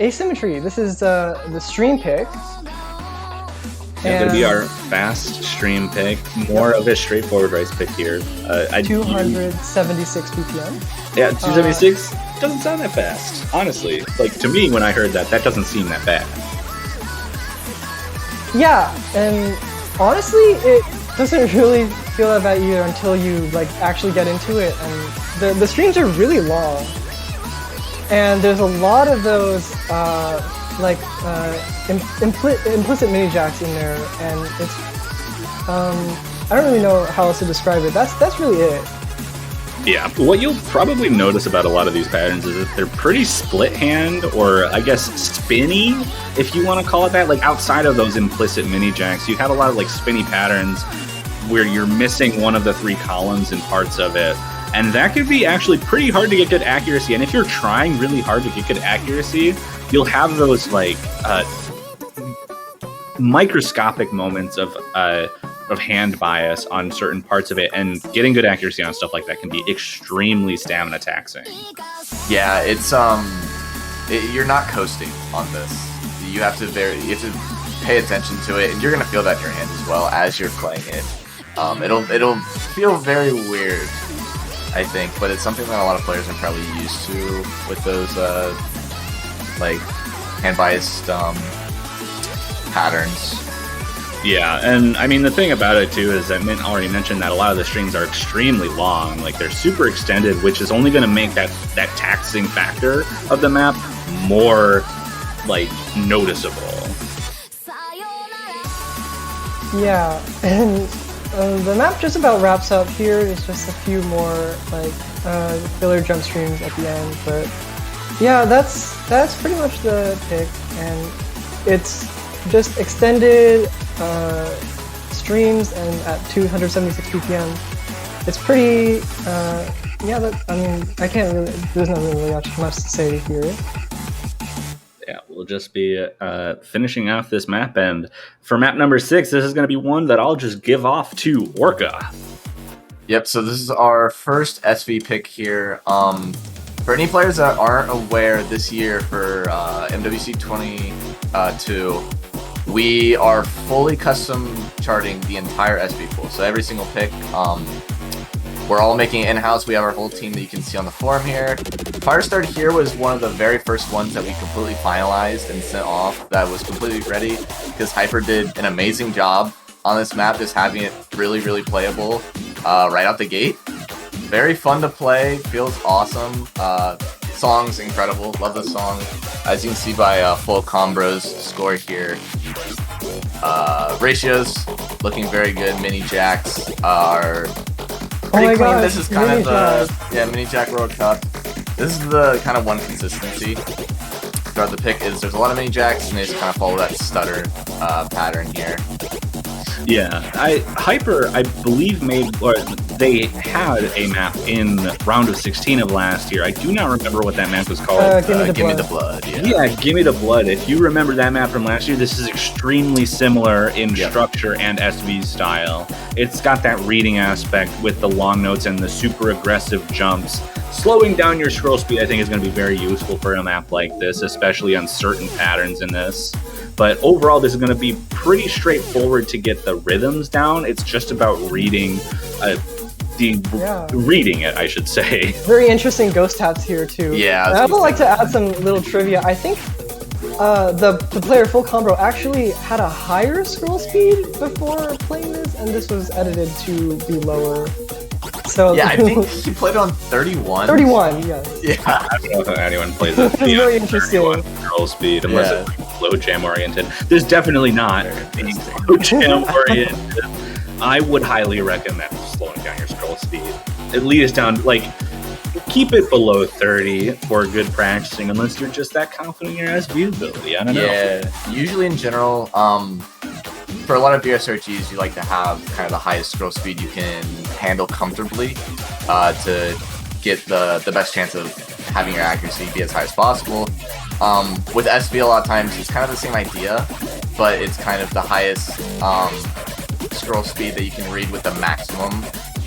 asymmetry. This is the stream pick. It's going to be our fast stream pick. More of a straightforward Rice pick here. 276 BPM. Yeah, 276 doesn't sound that fast. Honestly, like to me, when I heard that doesn't seem that bad. Yeah, and honestly, it doesn't really feel that bad either until you like actually get into it. And the streams are really long, and there's a lot of those implicit mini jacks in there, and it's I don't really know how else to describe it. That's really it. Yeah, what you'll probably notice about a lot of these patterns is that they're pretty split hand, or I guess spinny, if you want to call it that. Like outside of those implicit mini jacks, you have a lot of like spinny patterns where you're missing one of the 3 columns in parts of it. And that could be actually pretty hard to get good accuracy. And if you're trying really hard to get good accuracy, you'll have those like microscopic moments of hand bias on certain parts of it, and getting good accuracy on stuff like that can be extremely stamina taxing. Yeah, it's you're not coasting on this. You have to pay attention to it, and you're gonna feel that in your hand as well as you're playing it. It'll feel very weird, I think, but it's something that a lot of players are probably used to with those like hand biased patterns. Yeah, and I mean the thing about it too is that Mint already mentioned that a lot of the streams are extremely long, like they're super extended, which is only going to make that taxing factor of the map more like noticeable. Yeah, and the map just about wraps up here. It's just a few more like filler jump streams at the end, but yeah, that's pretty much the pick, and it's just extended streams and at 276 BPM. It's pretty, yeah, I mean, I can't really, there's not really much to say here. Yeah, we'll just be finishing off this map, and for map number 6, this is going to be one that I'll just give off to Orca. Yep, so this is our first SV pick here. For any players that aren't aware, this year for MWC 22, we are fully custom charting the entire SV pool. So every single pick, we're all making it in-house. We have our whole team that you can see on the forum here. Firestart here was one of the very first ones that we completely finalized and sent off that was completely ready, because Hyper did an amazing job on this map, just having it really, really playable right out the gate. Very fun to play, feels awesome. Song's incredible, love the song. As you can see by Full Combro's score here. Ratios looking very good. Mini jacks are pretty clean. Gosh, this is kind of the Mini Jack World Cup. This is the kind of one consistency throughout the pick is there's a lot of mini jacks and they just kind of follow that stutter pattern here. Yeah, Hyper, I believe, they had a map in round of 16 of last year. I do not remember what that map was called. Give Me the Blood. Yeah, Give Me the Blood. If you remember that map from last year, this is extremely similar in structure and SV style. It's got that reading aspect with the long notes and the super aggressive jumps. Slowing down your scroll speed, I think, is going to be very useful for a map like this, especially on certain patterns in this. But overall, this is going to be pretty straightforward to get the rhythms down. It's just about reading, reading it, I should say. Very interesting ghost taps here too. Yeah, I would like to add some little trivia. I think the player Full Combro actually had a higher scroll speed before playing this, and this was edited to be lower. So yeah, I think he played on 31. 31, yes. Yeah. I don't know if anyone plays it. Very interesting. Scroll speed, unless it's low jam oriented. There's definitely not any low jam oriented. I would highly recommend slowing down your scroll speed. At least down, like, keep it below 30 for good practicing, unless you're just that confident in your SV ability. I don't know. Yeah, usually in general, for a lot of BSRGs, you like to have kind of the highest scroll speed you can handle comfortably to get the best chance of having your accuracy be as high as possible. With SV, a lot of times, it's kind of the same idea, but it's kind of the highest scroll speed that you can read with the maximum.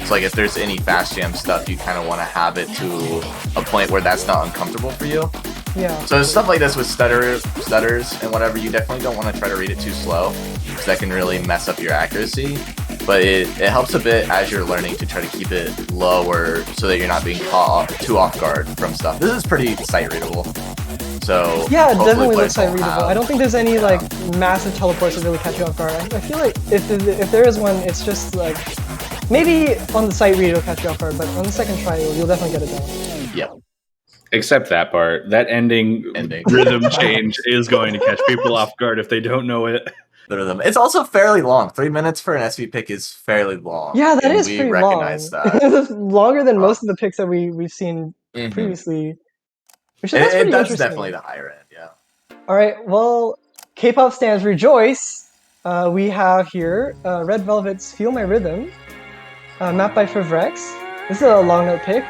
So like if there's any fast jam stuff, you kind of want to have it to a point where that's not uncomfortable for you. Yeah. So stuff like this with stutters and whatever, you definitely don't want to try to read it too slow, because that can really mess up your accuracy. But it helps a bit as you're learning to try to keep it lower so that you're not being caught too off guard from stuff. This is pretty sight readable. So yeah, it definitely looks sight readable. I don't think there's any like massive teleports that really catch you off guard. I feel like if there is one, it's just like maybe on the sight read it'll catch you off guard, but on the second try you'll definitely get it down. Yep. Except that part. That ending rhythm change is going to catch people off guard if they don't know it. The rhythm. It's also fairly long. 3 minutes for an SV pick is fairly long. Yeah, that is pretty long. That. Longer than most of the picks that we've seen previously. That's definitely the higher end, yeah. Alright, well, K-pop stands rejoice. We have here Red Velvet's Feel My Rhythm, mapped by Favrex. This is a long note pick,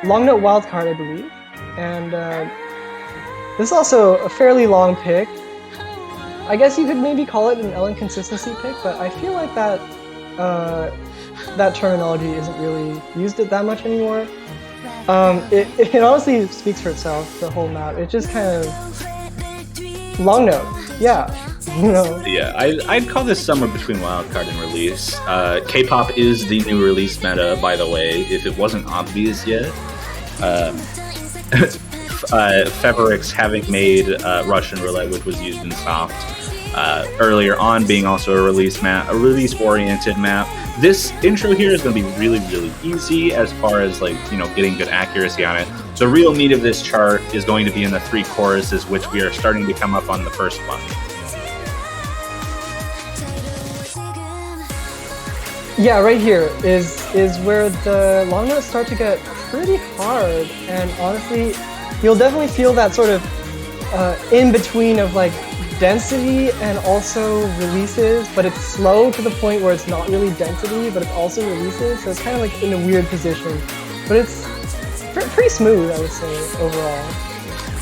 long note wildcard, I believe. And this is also a fairly long pick. I guess you could maybe call it an Ellen consistency pick, but I feel like that that terminology isn't really used it that much anymore. It honestly speaks for itself, the whole map. It just kind of long note, yeah. You know. Yeah, I'd call this somewhere between wildcard and release. K-pop is the new release meta, by the way, if it wasn't obvious yet. Favorix having made Russian Roulette, which was used in soft, earlier on being also a release map, a release-oriented map. This intro here is going to be really, really easy as far as like, you know, getting good accuracy on it. The real meat of this chart is going to be in the 3 choruses, which we are starting to come up on the first one. Yeah, right here is where the long notes start to get pretty hard, and honestly, you'll definitely feel that sort of in between of like density and also releases, but it's slow to the point where it's not really density, but it's also releases, so it's kind of like in a weird position. But it's pretty smooth, I would say, overall.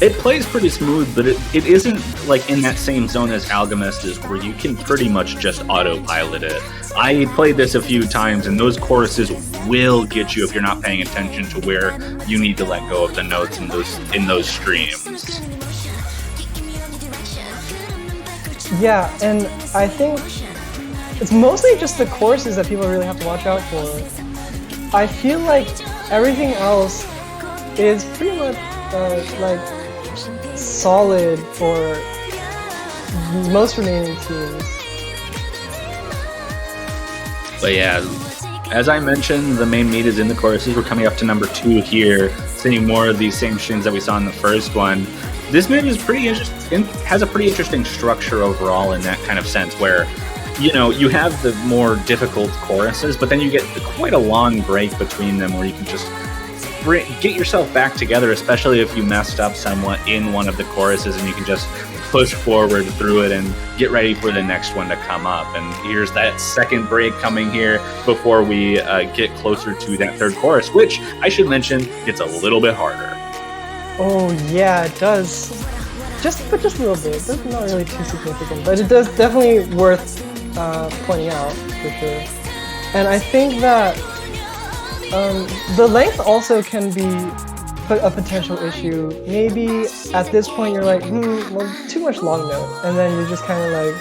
It plays pretty smooth, but it isn't like in that same zone as Alchemist is, where you can pretty much just autopilot it. I played this a few times, and those choruses will get you if you're not paying attention to where you need to let go of the notes in those streams. Yeah, and I think it's mostly just the choruses that people really have to watch out for. I feel like everything else is pretty much like solid for most remaining teams. But yeah, as I mentioned, the main meat is in the choruses. We're coming up to number 2 here, seeing more of these same strings that we saw in the first one. This map is pretty interesting, has a pretty interesting structure overall in that kind of sense, where, you know, you have the more difficult choruses, but then you get quite a long break between them where you can just get yourself back together, especially if you messed up somewhat in one of the choruses, and you can just push forward through it and get ready for the next one to come up. And here's that second break coming here before we get closer to that third chorus, which I should mention gets a little bit harder. Oh yeah, it does. Just a little bit. It's not really too significant, but it does definitely worth pointing out for sure. And I think that the length also can be a potential issue. Maybe at this point you're like, well, too much long note, and then you just kind of like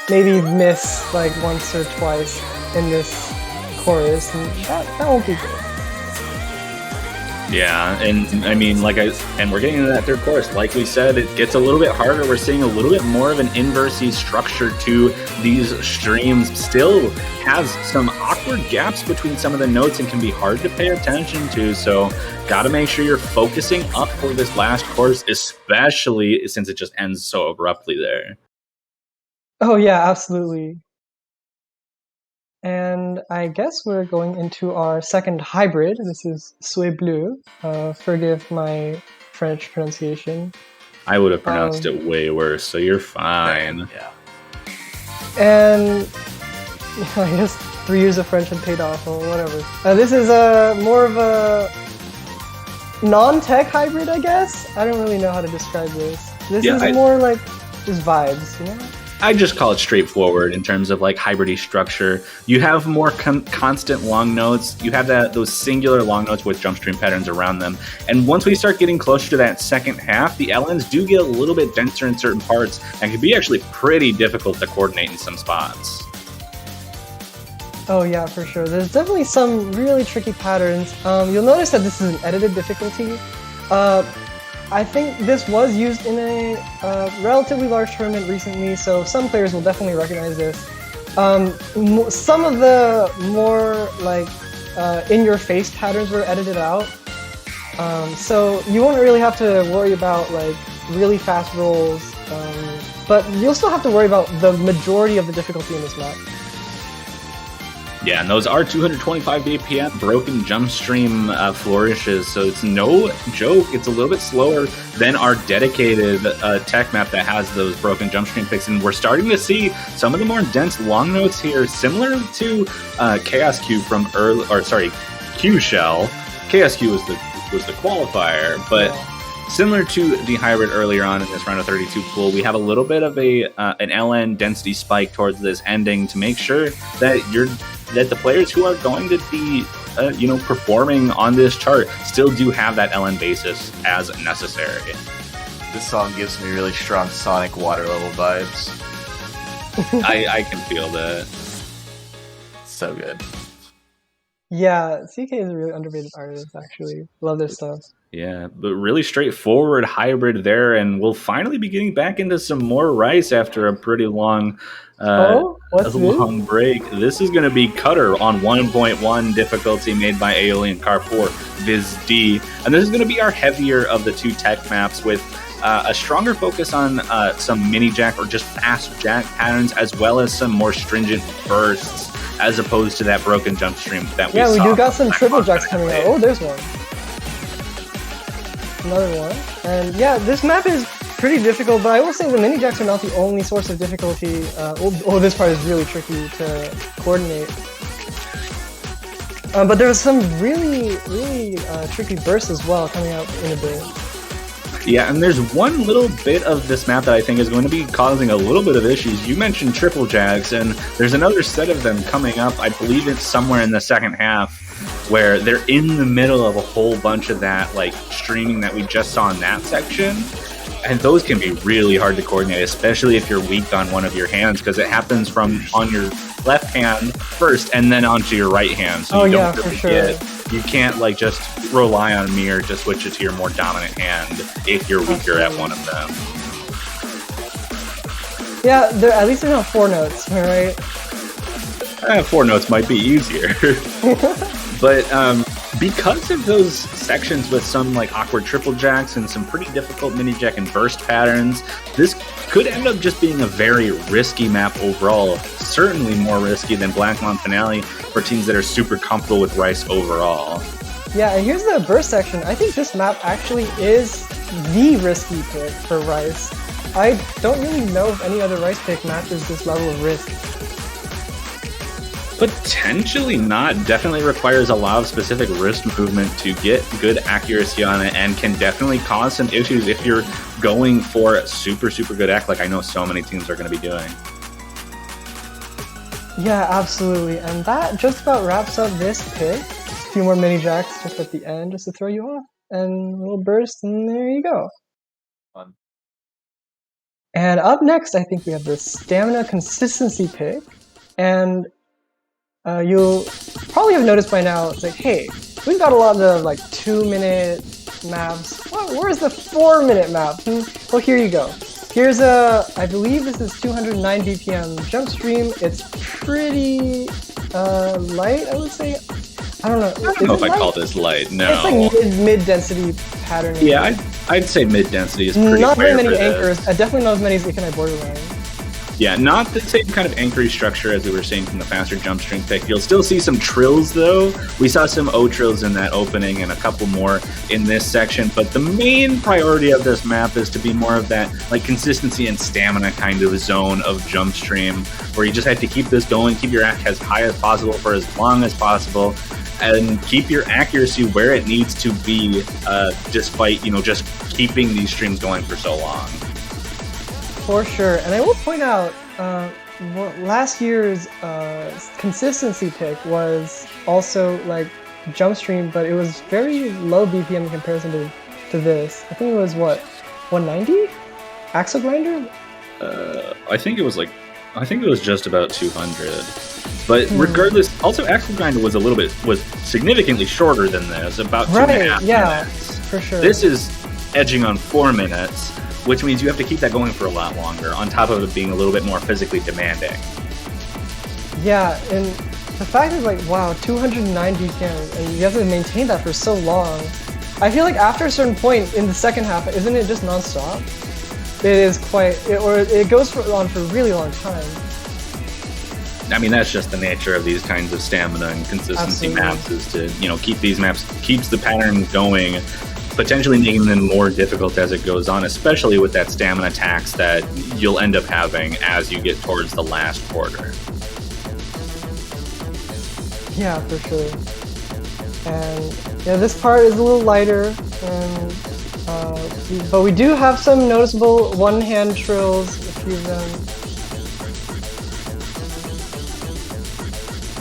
maybe miss like once or twice in this chorus, and that won't be good. Yeah, and I mean, and we're getting into that third chorus. Like we said, it gets a little bit harder. We're seeing a little bit more of an inversey structure to these streams. Still has some awkward gaps between some of the notes and can be hard to pay attention to. So, gotta make sure you're focusing up for this last chorus, especially since it just ends so abruptly there. Oh yeah, absolutely. And I guess we're going into our second hybrid. This is Souhait Bleu. Forgive my French pronunciation. I would have pronounced it way worse, so you're fine. Yeah. And I guess 3 years of French had paid off, or whatever. This is more of a non-tech hybrid, I guess. I don't really know how to describe this. This is more like just vibes, you know? I just call it straightforward in terms of like hybridy structure. You have more constant long notes. You have those singular long notes with jump stream patterns around them. And once we start getting closer to that second half, the LNs do get a little bit denser in certain parts and can be actually pretty difficult to coordinate in some spots. Oh yeah, for sure. There's definitely some really tricky patterns. You'll notice that this is an edited difficulty. I think this was used in a relatively large tournament recently, so some players will definitely recognize this. Some of the more like in-your-face patterns were edited out, so you won't really have to worry about like really fast rolls, but you'll still have to worry about the majority of the difficulty in this map. Yeah, and those are 225 BPM broken jump stream flourishes, so it's no joke. It's a little bit slower than our dedicated tech map that has those broken jump stream picks, and we're starting to see some of the more dense long notes here, similar to Chaos Q from Q Shell. Chaos Q was the qualifier, but similar to the hybrid earlier on in this round of 32 pool, we have a little bit of an LN density spike towards this ending to make sure that the players who are going to be performing on this chart still do have that LN basis as necessary. This song gives me really strong Sonic water level vibes. I can feel that. So good. Yeah, CK is a really underrated artist, actually. Love their stuff. Yeah, but really straightforward hybrid there, and we'll finally be getting back into some more Rice after a pretty long, Oh, a what's this? long break. This is going to be Cutter on 1.1 difficulty made by Aeolian Carrefour Viz D, and this is going to be our heavier of the two tech maps with a stronger focus on some mini jack or just fast jack patterns, as well as some more stringent bursts, as opposed to that broken jump stream that we saw. Yeah, we do got some triple jacks coming out. Oh, there's one. Another one. And yeah, this map is pretty difficult, but I will say the mini jacks are not the only source of difficulty. This part is really tricky to coordinate. But there's some really tricky bursts as well coming out in a bit. Yeah, and there's one little bit of this map that I think is going to be causing a little bit of issues. You mentioned triple jacks, and there's another set of them coming up. I believe it's somewhere in the second half, where they're in the middle of a whole bunch of that like streaming that we just saw in that section. And those can be really hard to coordinate, especially if you're weak on one of your hands, because it happens from on your left hand first and then onto your right hand. So you don't really you can't like just rely on me or just switch it to your more dominant hand if you're weaker at one of them. Yeah, at least they're not 4 notes, alright? 4 notes might be easier. But because of those sections with some like awkward triple jacks and some pretty difficult mini jack and burst patterns, this could end up just being a very risky map overall. Certainly more risky than Blackmon Finale for teams that are super comfortable with Rice overall. Yeah, and here's the burst section. I think this map actually is the risky pick for Rice. I don't really know if any other Rice pick matches this level of risk. Potentially not. Definitely requires a lot of specific wrist movement to get good accuracy on it, and can definitely cause some issues if you're going for a super good act like I know so many teams are going to be doing. Yeah, absolutely. And that just about wraps up this pick. A few more mini jacks just at the end just to throw you off. And a little burst, and there you go. Fun. And up next, I think we have the stamina consistency pick. And you'll probably have noticed by now, it's like, hey, we've got a lot of like 2-minute maps. Where's the 4-minute map? Well, here you go. Here's I believe this is 209 BPM jump stream. It's pretty light, I would say. I don't know. I don't know if I call this light. No. It's like mid-density pattern. Yeah, I'd say mid-density is pretty not very fair many for anchors. this. Definitely not as many as Ikanai Borderline. Yeah, not the same kind of anchoring structure as we were seeing from the faster jump string pick. You'll still see some trills, though. We saw some O trills in that opening and a couple more in this section, but the main priority of this map is to be more of that like consistency and stamina kind of zone of jump stream, where you just have to keep this going, keep your act as high as possible for as long as possible, and keep your accuracy where it needs to be, despite, just keeping these streams going for so long. For sure. And I will point out, last year's consistency pick was also like jump stream, but it was very low BPM in comparison to this. I think it was, 190? Axle Grinder? I think it was just about 200. But regardless, also Axle Grinder was significantly shorter than this, about 2.5 minutes. For sure. This is edging on 4 minutes, which means you have to keep that going for a lot longer, on top of it being a little bit more physically demanding. Yeah, and the fact is, like, wow, 209 BPM, and you have to maintain that for so long. I feel like after a certain point in the second half, isn't it just non-stop? It is it goes on for a really long time. I mean, that's just the nature of these kinds of stamina and consistency maps, is to, keep these maps, keeps the pattern going, potentially making them more difficult as it goes on, especially with that stamina tax that you'll end up having as you get towards the last quarter. Yeah, for sure. And yeah, this part is a little lighter, but we do have some noticeable one-hand trills, a few of them.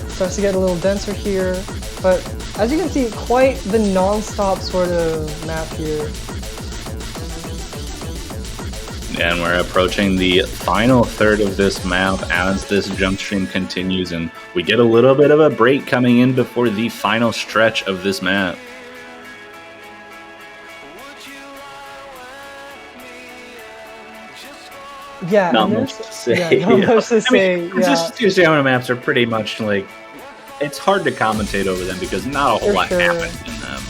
Starts to get a little denser here, but as you can see, quite the non-stop sort of map here. And we're approaching the final third of this map as this jump stream continues, and we get a little bit of a break coming in before the final stretch of this map. Yeah, Not much to say. Yeah, not much to say. These stamina maps are pretty much like, it's hard to commentate over them because not a whole lot happens in them.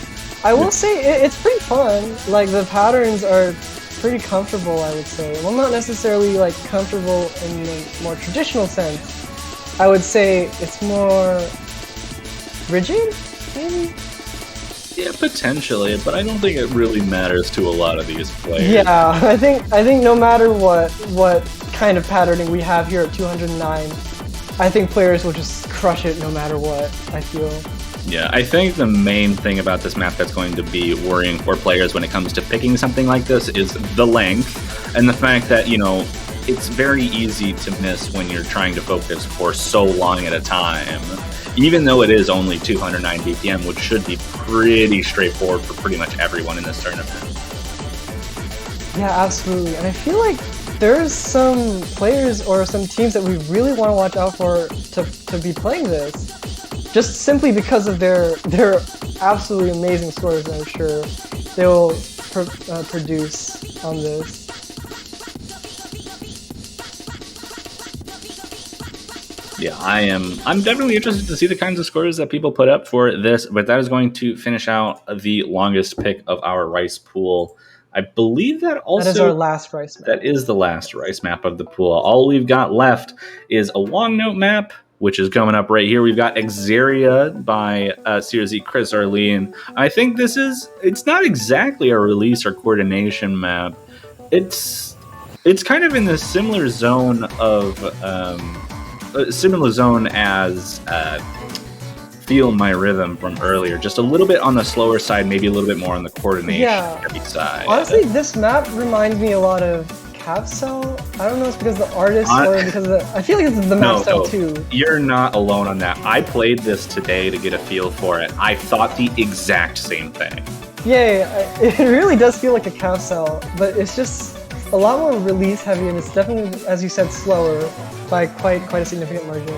I will say it's pretty fun. Like the patterns are pretty comfortable, I would say. Well, not necessarily like comfortable in the more traditional sense. I would say it's more rigid, maybe. Yeah, potentially, but I don't think it really matters to a lot of these players. Yeah, I think no matter what kind of patterning we have here at 209, I think players will just crush it no matter what, I feel. Yeah, I think the main thing about this map that's going to be worrying for players when it comes to picking something like this is the length and the fact that, you know, it's very easy to miss when you're trying to focus for so long at a time. Even though it is only 209 BPM, which should be pretty straightforward for pretty much everyone in this tournament. Yeah, absolutely. And I feel like there's some players or some teams that we really want to watch out for to be playing this. Just simply because of their absolutely amazing scores, I'm sure they will produce on this. Yeah, I'm definitely interested to see the kinds of scores that people put up for this, but that is going to finish out the longest pick of our rice pool. I believe that also... That is our last rice map. That is the last rice map of the pool. All we've got left is a long note map, which is coming up right here. We've got Exaria by CRZ Chris Arlene. I think it's not exactly a release or coordination map. It's kind of in the similar zone of... similar zone as Feel My Rhythm from earlier. Just a little bit on the slower side, maybe a little bit more on the coordination heavy side. Honestly, this map reminds me a lot of Cavcell. I don't know if it's because of the artist or because of the... I feel like it's the map style too. You're not alone on that. I played this today to get a feel for it. I thought the exact same thing. Yeah, it really does feel like a Cavcell, but it's just a lot more release heavy, and it's definitely, as you said, slower by quite a significant margin.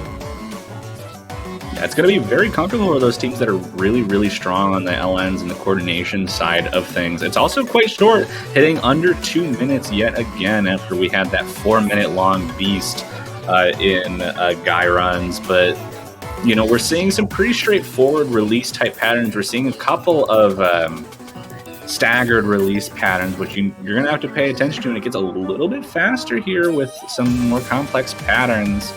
Yeah, it's going to be very comfortable for those teams that are really, really strong on the LNs and the coordination side of things. It's also quite short, hitting under 2 minutes yet again after we had that 4-minute long beast in Guy Runs. But, you know, we're seeing some pretty straightforward release type patterns. We're seeing a couple of staggered release patterns, which you're going to have to pay attention to, and it gets a little bit faster here with some more complex patterns.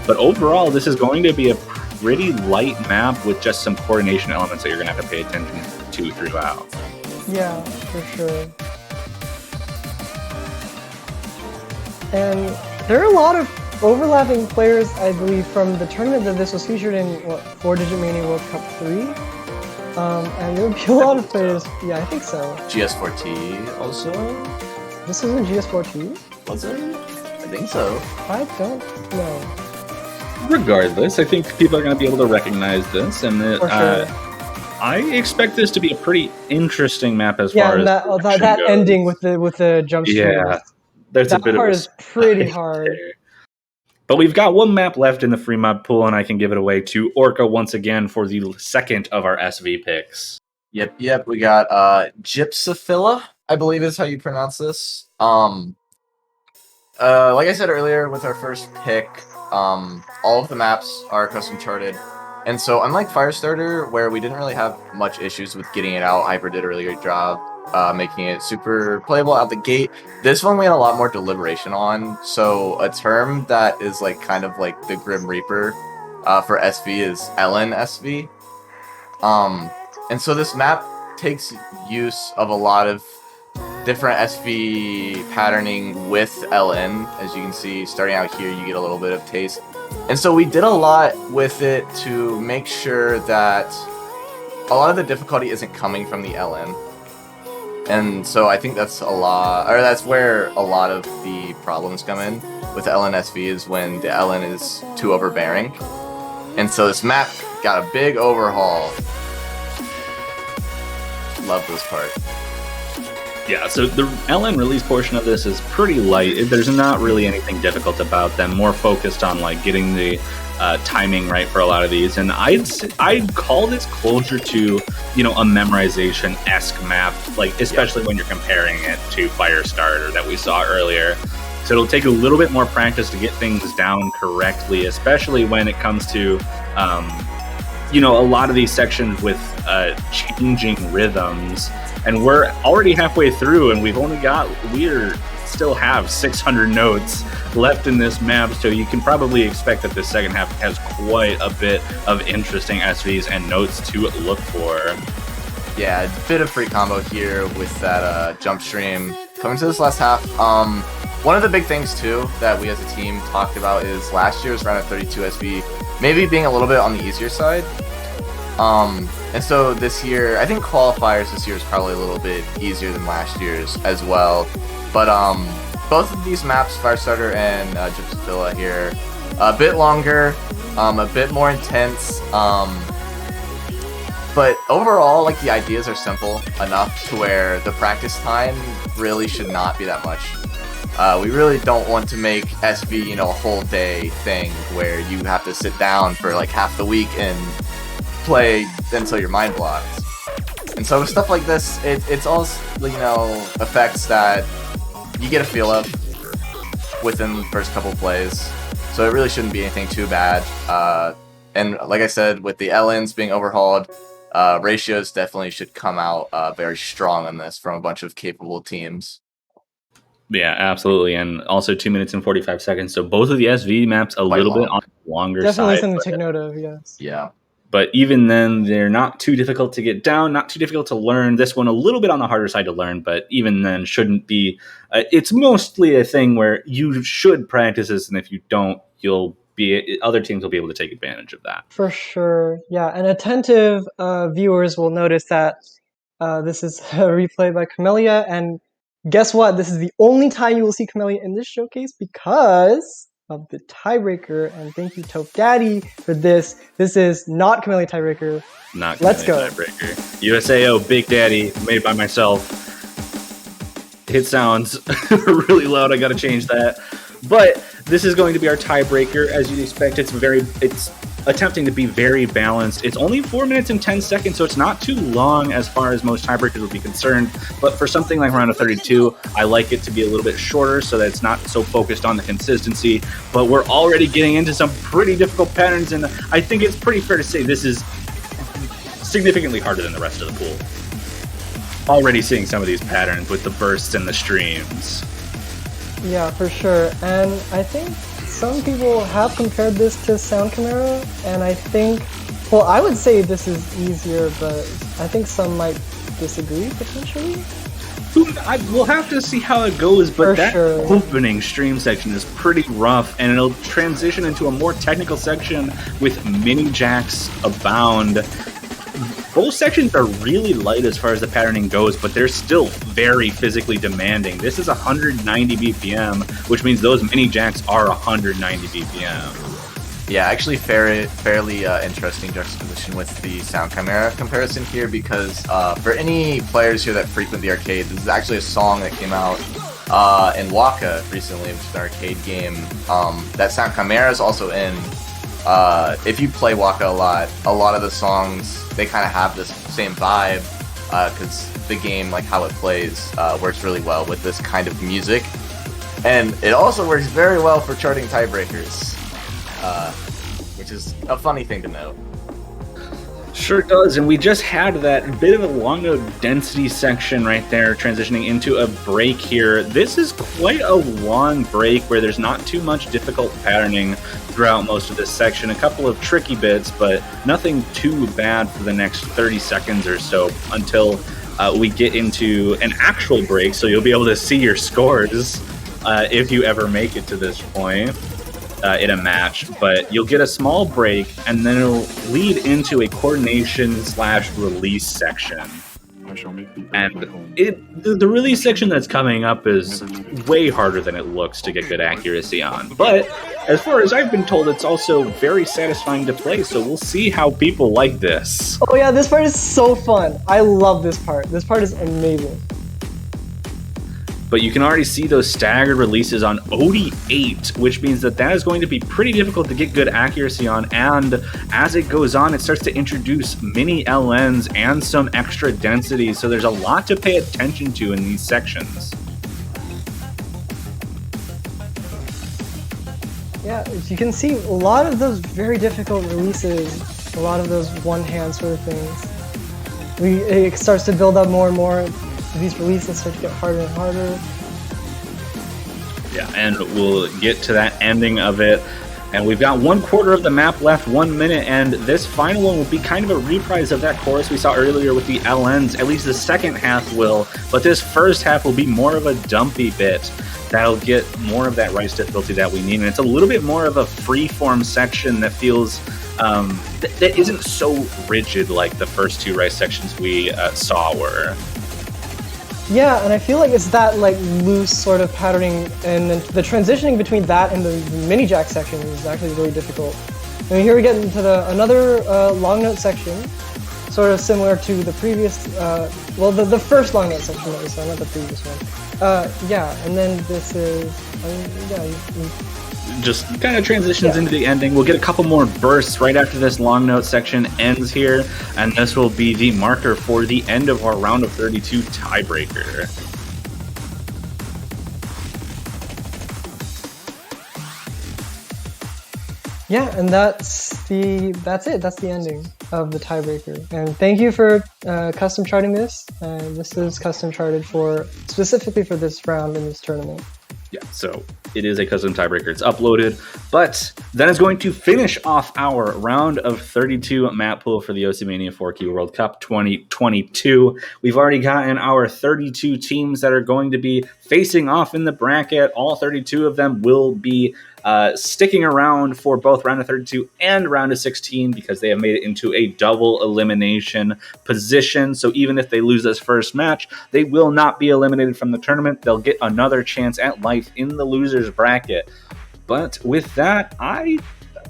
But overall, this is going to be a pretty light map with just some coordination elements that you're going to have to pay attention to throughout. Yeah, for sure. And there are a lot of overlapping players, I believe, from the tournament that this was featured in, what, 4-Digit Mania World Cup 3? And there would be a lot of players. Yeah, I think so. GS4T also? This isn't GS4T? Was it? I think so. I don't know. Regardless, I think people are going to be able to recognize this, and I expect this to be a pretty interesting map as far as that ending with the jump stream. Yeah, there's a bit part of is pretty hard. But we've got one map left in the free mod pool, and I can give it away to Orca once again for the second of our SV picks. Yep. We got Gypsophila, I believe is how you pronounce this. Like I said earlier, with our first pick, all of the maps are custom charted. And so unlike Firestarter, where we didn't really have much issues with getting it out, Hyper did a really good job making it super playable out the gate. This one we had a lot more deliberation on. So a term that is like kind of like the Grim Reaper for SV is LN SV. And so this map takes use of a lot of different SV patterning with LN. As you can see, starting out here, you get a little bit of taste. And so we did a lot with it to make sure that a lot of the difficulty isn't coming from the LN. And so I think that's that's where a lot of the problems come in with the LNSV, is when the LN is too overbearing. And so this map got a big overhaul. Love this part. Yeah, so the LN release portion of this is pretty light. There's not really anything difficult about them. More focused on like getting the timing right for a lot of these. And I'd call this closer to a memorization-esque map, like especially when you're comparing it to Firestarter that we saw earlier. So it'll take a little bit more practice to get things down correctly, especially when it comes to a lot of these sections with changing rhythms. And we're already halfway through, and we're still have 600 notes left in this map, so you can probably expect that the second half has quite a bit of interesting SVs and notes to look for. Yeah, a bit of free combo here with that jump stream. Coming to this last half, one of the big things too that we as a team talked about is last year's round of 32 SV maybe being a little bit on the easier side. And so this year, I think qualifiers this year is probably a little bit easier than last year's as well. But both of these maps, Firestarter and Gypsy here, a bit longer, a bit more intense. But overall, like the ideas are simple enough to where the practice time really should not be that much. We really don't want to make SV, a whole day thing where you have to sit down for like half the week and play until your mind blocks. And so with stuff like this, it's all effects that you get a feel of within the first couple plays. So it really shouldn't be anything too bad. And like I said, with the LNs being overhauled, ratios definitely should come out very strong on this from a bunch of capable teams. Yeah, absolutely. And also 2 minutes and 45 seconds. So both of the SV maps a little bit on the longer Definitely side. something to take note of, yes. Yeah. But even then, they're not too difficult to get down, not too difficult to learn. This one a little bit on the harder side to learn, but even then shouldn't be. It's mostly a thing where you should practice this, and if you don't, other teams will be able to take advantage of that. For sure, yeah. And attentive viewers will notice that this is a replay by Camellia, and guess what? This is the only time you will see Camellia in this showcase because of the tiebreaker, and thank you Toph Daddy for this. This is not Camellia tiebreaker. Not Camellia Let's go. Tiebreaker. USAO Big Daddy made by myself. It sounds really loud. I got to change that. But this is going to be our tiebreaker, as you'd expect. It's attempting to be very balanced. It's only 4 minutes and 10 seconds, so it's not too long as far as most tiebreakers would be concerned. But for something like round of 32, I like it to be a little bit shorter so that it's not so focused on the consistency. But we're already getting into some pretty difficult patterns, and I think it's pretty fair to say this is significantly harder than the rest of the pool. Already seeing some of these patterns with the bursts and the streams. Yeah, for sure. And I think some people have compared this to Sound Chimera, and I think, well, I would say this is easier, but I think some might disagree potentially. We'll have to see how it goes, but that sure. opening stream section is pretty rough, and it'll transition into a more technical section with mini jacks abound. Both sections are really light as far as the patterning goes, but they're still very physically demanding. This is 190 BPM, which means those mini jacks are 190 BPM. Yeah, actually fairly interesting juxtaposition with the Sound Chimera comparison here, because for any players here that frequent the arcade, this is actually a song that came out in Waka recently, which is an arcade game that Sound Chimera is also in. If you play Waka a lot of the songs, they kind of have this same vibe, because the game, like how it plays, works really well with this kind of music. And it also works very well for charting tiebreakers, which is a funny thing to note. Sure does, and we just had that bit of a long node density section right there transitioning into a break here. This is quite a long break where there's not too much difficult patterning throughout most of this section. A couple of tricky bits, but nothing too bad for the next 30 seconds or so until we get into an actual break, so you'll be able to see your scores if you ever make it to this point. In a match, but you'll get a small break and then it'll lead into a coordination/release section. And the release section that's coming up is way harder than it looks to get good accuracy on. But as far as I've been told, it's also very satisfying to play, so we'll see how people like this. Oh yeah, this part is so fun. I love this part. This part is amazing. but you can already see those staggered releases on OD8, which means that is going to be pretty difficult to get good accuracy on, and as it goes on, it starts to introduce mini LNs and some extra density, so there's a lot to pay attention to in these sections. Yeah, as you can see, a lot of those very difficult releases, a lot of those one-hand sort of things, it starts to build up more and more. These releases start to get harder and harder. Yeah, and we'll get to that ending of it. And we've got 1/4 of the map left, 1 minute, and this final one will be kind of a reprise of that chorus we saw earlier with the LNs. At least the second half will, but this first half will be more of a dumpy bit. That'll get more of that rise difficulty that we need, and it's a little bit more of a free-form section that feels that isn't so rigid like the first 2 rise sections we saw were. Yeah, and I feel like it's that like loose sort of patterning, and then the transitioning between that and the mini jack section is actually really difficult. I mean, here we get into another long note section, sort of similar to the previous, well, the first long note section that we saw, not the previous one. Yeah, and then this is, just kind of transitions into the ending. We'll get a couple more bursts right after this long note section ends here, and this will be the marker for the end of our round of 32 tiebreaker. Yeah, and that's it. That's the ending of the tiebreaker. And thank you for custom charting this. This is custom charted specifically for this round in this tournament. Yeah, so it is a custom tiebreaker. It's uploaded, but that is going to finish off our round of 32 map pool for the Oceania 4Q World Cup 2022. We've already gotten our 32 teams that are going to be facing off in the bracket. All 32 of them will be sticking around for both round of 32 and round of 16 because they have made it into a double elimination position. So even if they lose this first match, they will not be eliminated from the tournament. They'll get another chance at life in the losers bracket. But with that,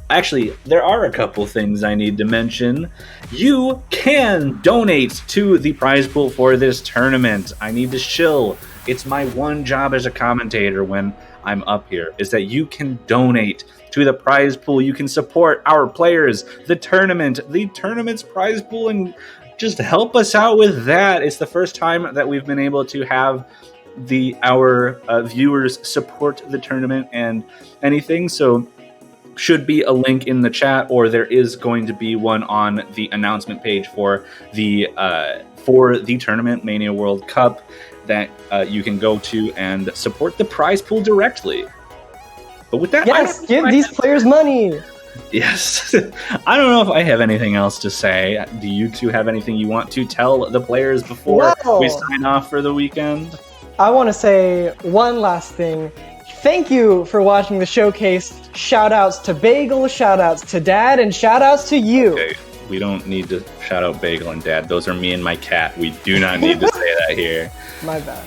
actually, there are a couple things I need to mention. You can donate to the prize pool for this tournament. I need to shill. It's my one job as a commentator when I'm up here, is that you can donate to the prize pool. You can support our players, the tournament's prize pool, and just help us out with that. It's the first time that we've been able to have our viewers support the tournament and anything. So should be a link in the chat, or there is going to be one on the announcement page for the tournament, Mania World Cup, that you can go to and support the prize pool directly. But with that, yes, give these players money. Yes. I don't know if I have anything else to say. Do you two have anything you want to tell the players before we sign off for the weekend? I want to say one last thing. Thank you for watching the showcase. Shout outs to Bagel, shout outs to Dad, and shout outs to you. Okay. We don't need to shout out Bagel and Dad. Those are me and my cat. We do not need to say that here. My bad.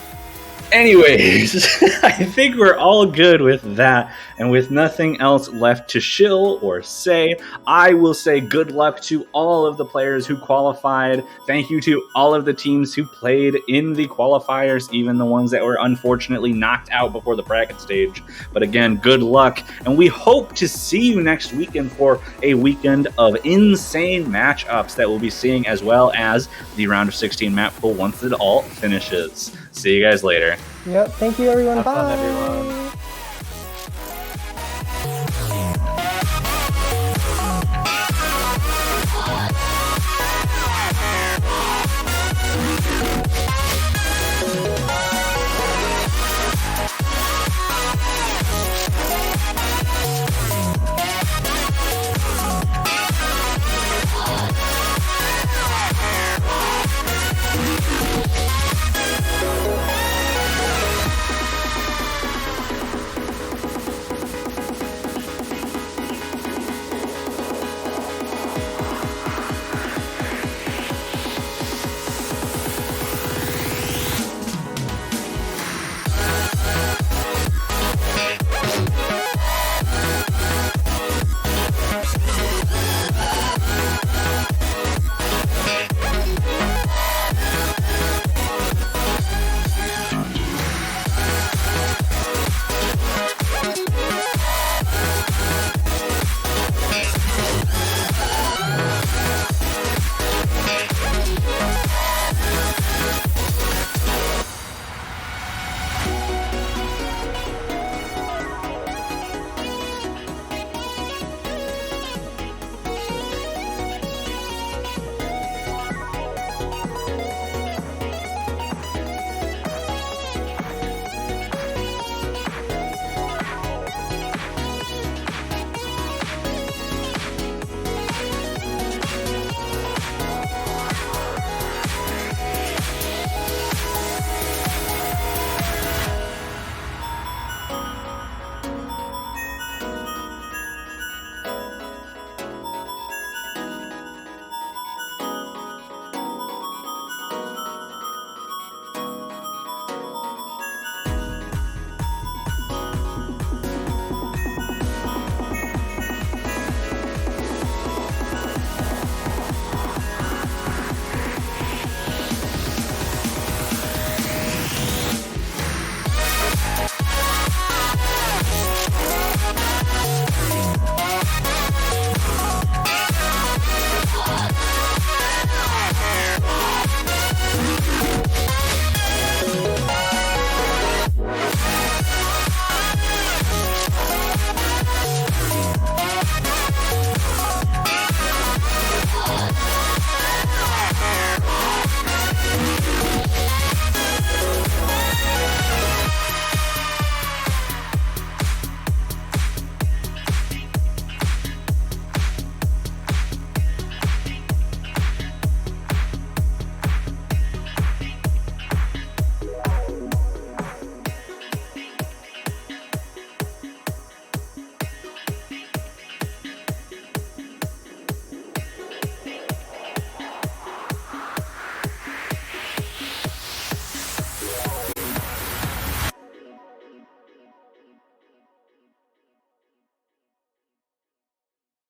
Anyways, I think we're all good with that. And with nothing else left to shill or say, I will say good luck to all of the players who qualified. Thank you to all of the teams who played in the qualifiers, even the ones that were unfortunately knocked out before the bracket stage. But again, good luck. And we hope to see you next weekend for a weekend of insane matchups that we'll be seeing, as well as the round of 16 map pool once it all finishes. See you guys later. Yep. Thank you, everyone. Have Bye. fun, everyone.